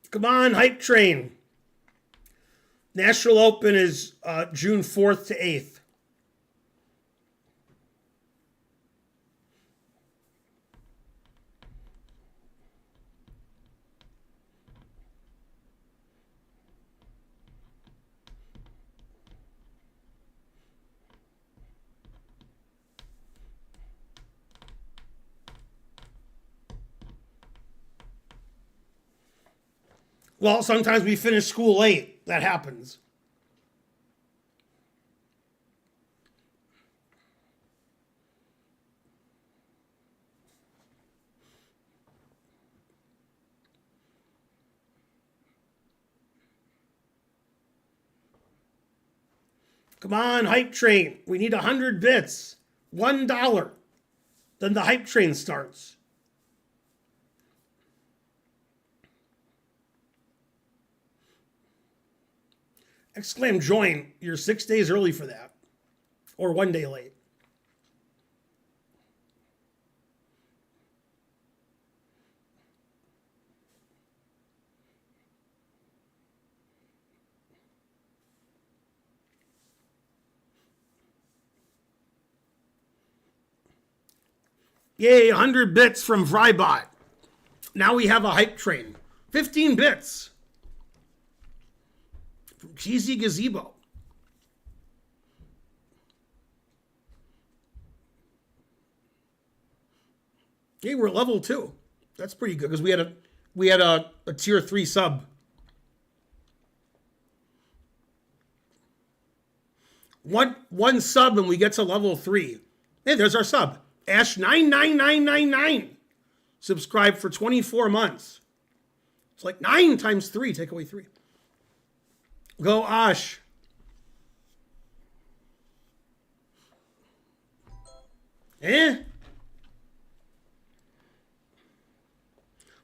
Come on, hype train. National Open is June 4th to 8th. Well, sometimes we finish school late. That happens. Come on, hype train. We need 100 bits. $1. Then the hype train starts. Exclaim join. You're 6 days early for that. Or 1 day late. Yay, 100 bits from Vrybot. Now we have a hype train. 15 bits. From Cheesy Gazebo. Hey, we're level 2. That's pretty good because we had a tier 3 sub. One sub and we get to level 3. Hey, there's our sub. Ash 99999. Subscribe for 24 months. It's like 9 times 3, take away 3. Go Ash. I'm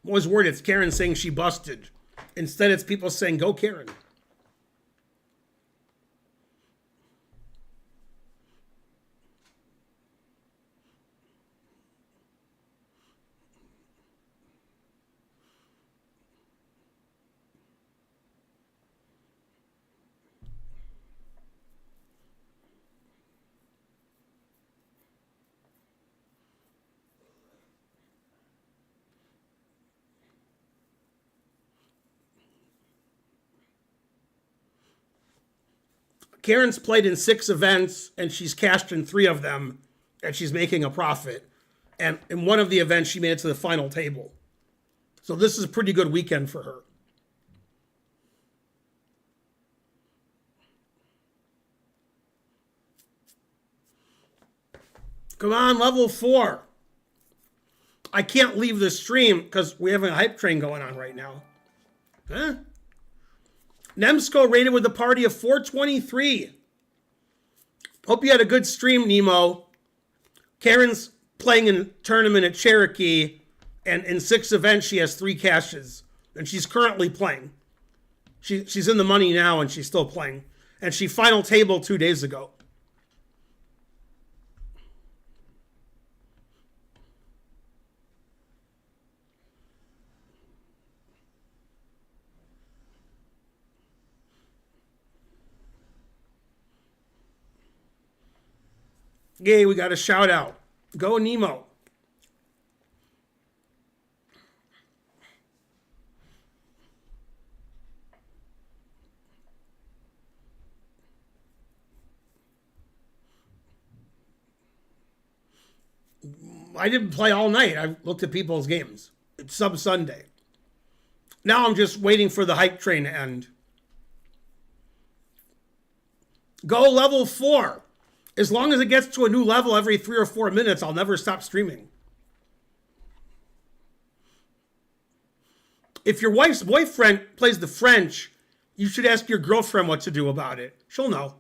always worried it's Karen saying she busted. Instead, it's people saying, go Karen. Karen's played in 6 events and she's cashed in 3 of them and she's making a profit. And in one of the events, she made it to the final table. So this is a pretty good weekend for her. Come on, level 4. I can't leave the stream because we have a hype train going on right now. Huh? Nemsco rated with a party of 423. Hope you had a good stream, Nemo. Karen's playing in a tournament at Cherokee, and in 6 events, she has 3 cashes. And she's currently playing. She's in the money now, and she's still playing. And she final tabled 2 days ago. Yay, we got a shout out. Go Nemo. I didn't play all night. I looked at people's games. It's sub Sunday. Now I'm just waiting for the hype train to end. Go level 4. As long as it gets to a new level every 3 or 4 minutes, I'll never stop streaming. If your wife's boyfriend plays the French, you should ask your girlfriend what to do about it. She'll know.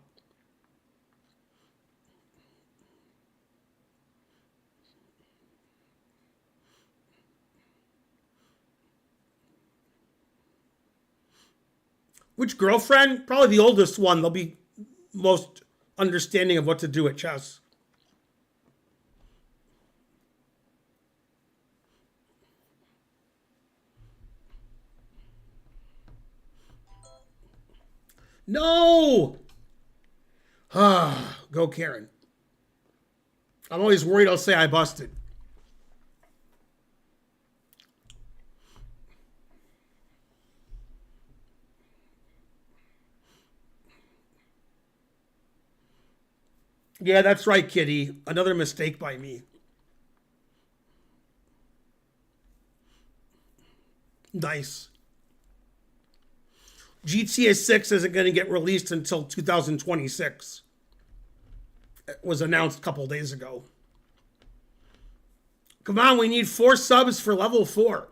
Which girlfriend? Probably the oldest one. They'll be most understanding of what to do at chess. No! Go Karen. I'm always worried I'll say I busted. Yeah, that's right, Kitty. Another mistake by me. Nice. GTA 6 isn't going to get released until 2026. It was announced a couple days ago. Come on, we need 4 subs for level 4.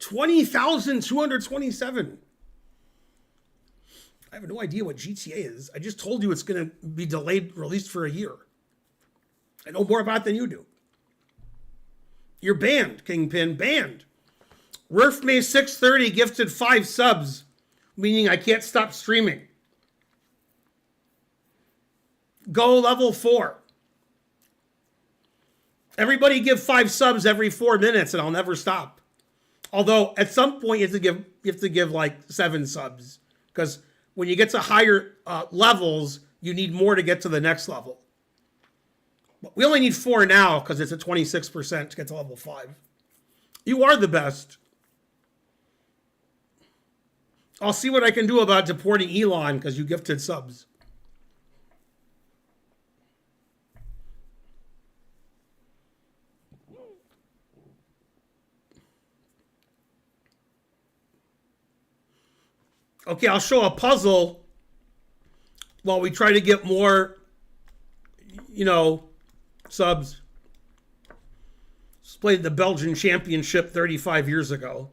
$20,227. I have no idea what GTA is. I just told you it's going to be delayed, released for a year. I know more about it than you do. You're banned, Kingpin, banned. Rurf May 630 gifted 5 subs, meaning I can't stop streaming. Go level 4. Everybody give 5 subs every 4 minutes and I'll never stop. Although at some point you have to give like 7 subs, because when you get to higher levels, you need more to get to the next level. But we only need 4 now because it's at 26% to get to level 5. You are the best. I'll see what I can do about deporting Elon because you gifted subs. Okay, I'll show a puzzle while we try to get more, subs. Just played the Belgian Championship 35 years ago.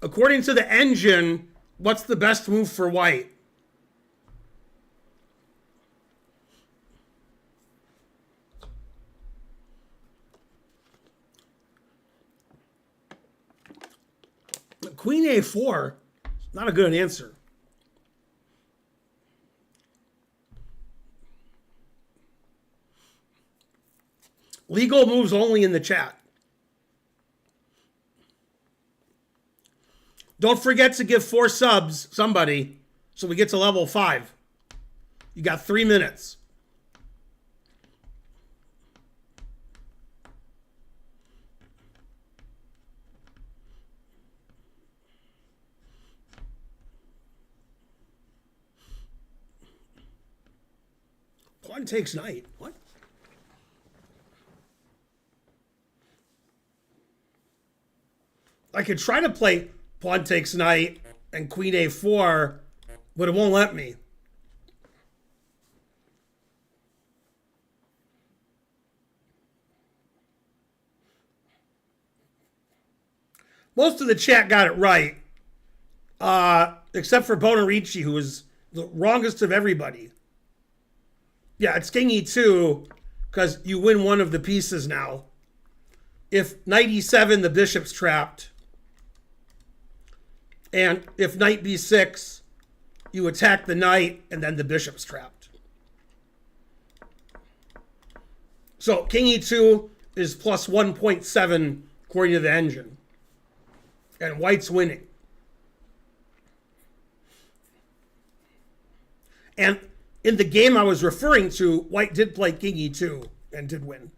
According to the engine, what's the best move for white? Queen A4, not a good answer. Legal moves only in the chat. Don't forget to give 4 subs, somebody, so we get to level 5. You got 3 minutes. Pawn takes knight. What? I could try to play pawn takes knight and queen a4, but it won't let me. Most of the chat got it right, except for Bonerici, who was the wrongest of everybody. Yeah, it's king e2, because you win one of the pieces now. If knight e7, the bishop's trapped. And if knight b6, you attack the knight, and then the bishop's trapped. So king e2 is plus 1.7 according to the engine. And white's winning. And in the game I was referring to, White did play King E2 and did win.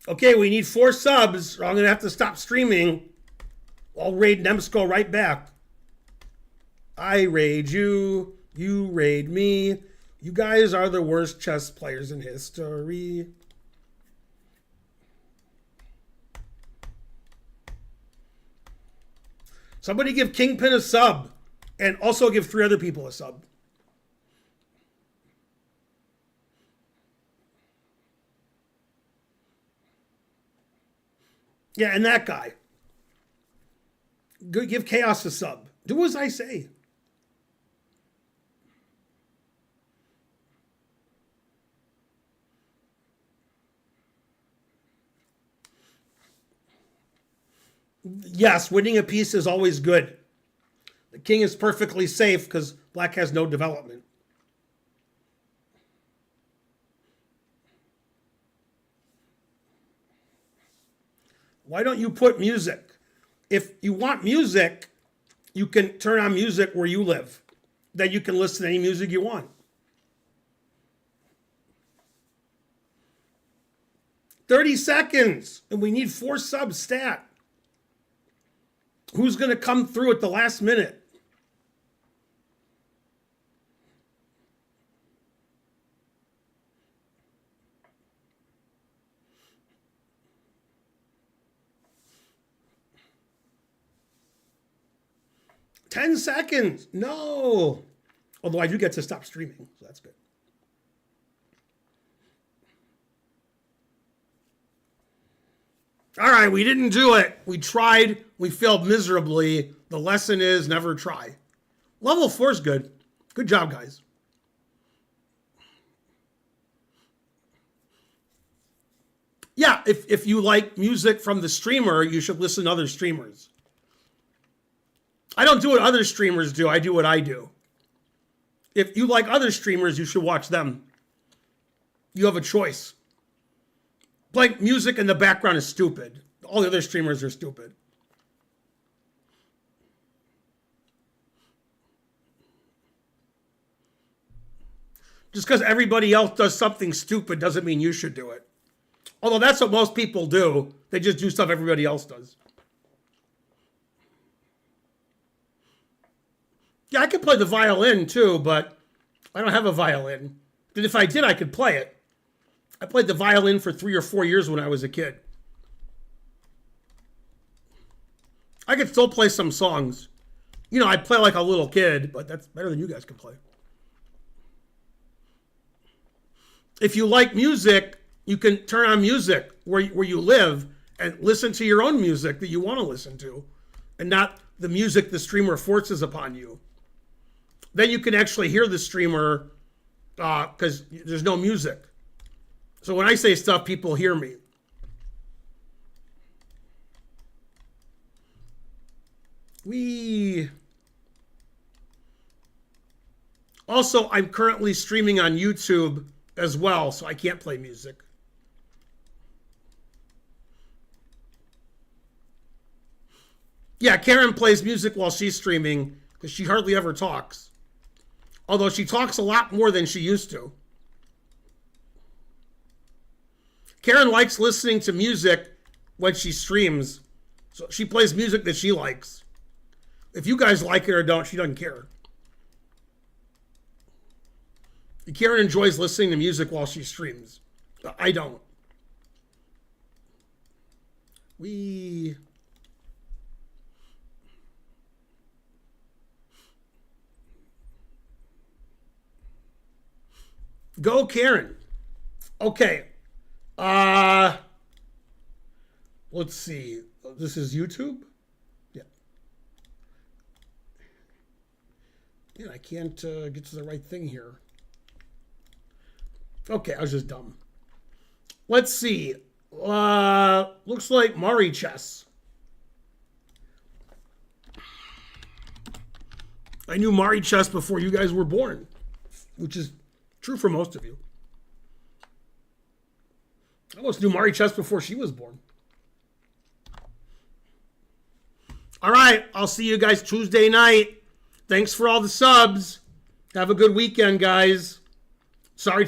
Okay, we need 4 subs, or I'm going to have to stop streaming. I'll raid Nemsco right back. I raid you. You raid me. You guys are the worst chess players in history. Somebody give Kingpin a sub. And also give 3 other people a sub. Yeah, and that guy. Give Chaos a sub. Do as I say. Yes, winning a piece is always good. The king is perfectly safe because black has no development. Why don't you put music? If you want music, you can turn on music where you live. Then you can listen to any music you want. 30 seconds, and we need 4 subs stat. Who's going to come through at the last minute? Ten seconds. No. Although I do get to stop streaming, so that's good. All right, we didn't do it. We tried. We failed miserably. The lesson is never try. Level 4 is good. Good job, guys. Yeah, if you like music from the streamer, you should listen to other streamers. I don't do what other streamers do. I do what I do. If you like other streamers, you should watch them. You have a choice. Like music in the background is stupid. All the other streamers are stupid. Just because everybody else does something stupid doesn't mean you should do it. Although that's what most people do. They just do stuff everybody else does. Yeah, I could play the violin too, but I don't have a violin. And if I did, I could play it. I played the violin for 3 or 4 years when I was a kid. I could still play some songs. You know, I play like a little kid, but that's better than you guys can play. If you like music, you can turn on music where you live and listen to your own music that you want to listen to, and not the music the streamer forces upon you. Then you can actually hear the streamer because there's no music. So when I say stuff, people hear me. Also, I'm currently streaming on YouTube as well, so I can't play music. Yeah, Karen plays music while she's streaming because she hardly ever talks. Although she talks a lot more than she used to. Karen likes listening to music when she streams. So she plays music that she likes. If you guys like it or don't, she doesn't care. Karen enjoys listening to music while she streams. I don't. Go Karen. Okay. Let's see. This is YouTube? Yeah. Yeah, I can't get to the right thing here. Okay, I was just dumb. Let's see. Looks like Mari chess. I knew Mari chess before you guys were born, which is true for most of you. I almost knew Mari Chess before she was born. All right, I'll see you guys Tuesday night. Thanks for all the subs. Have a good weekend, guys. Sorry,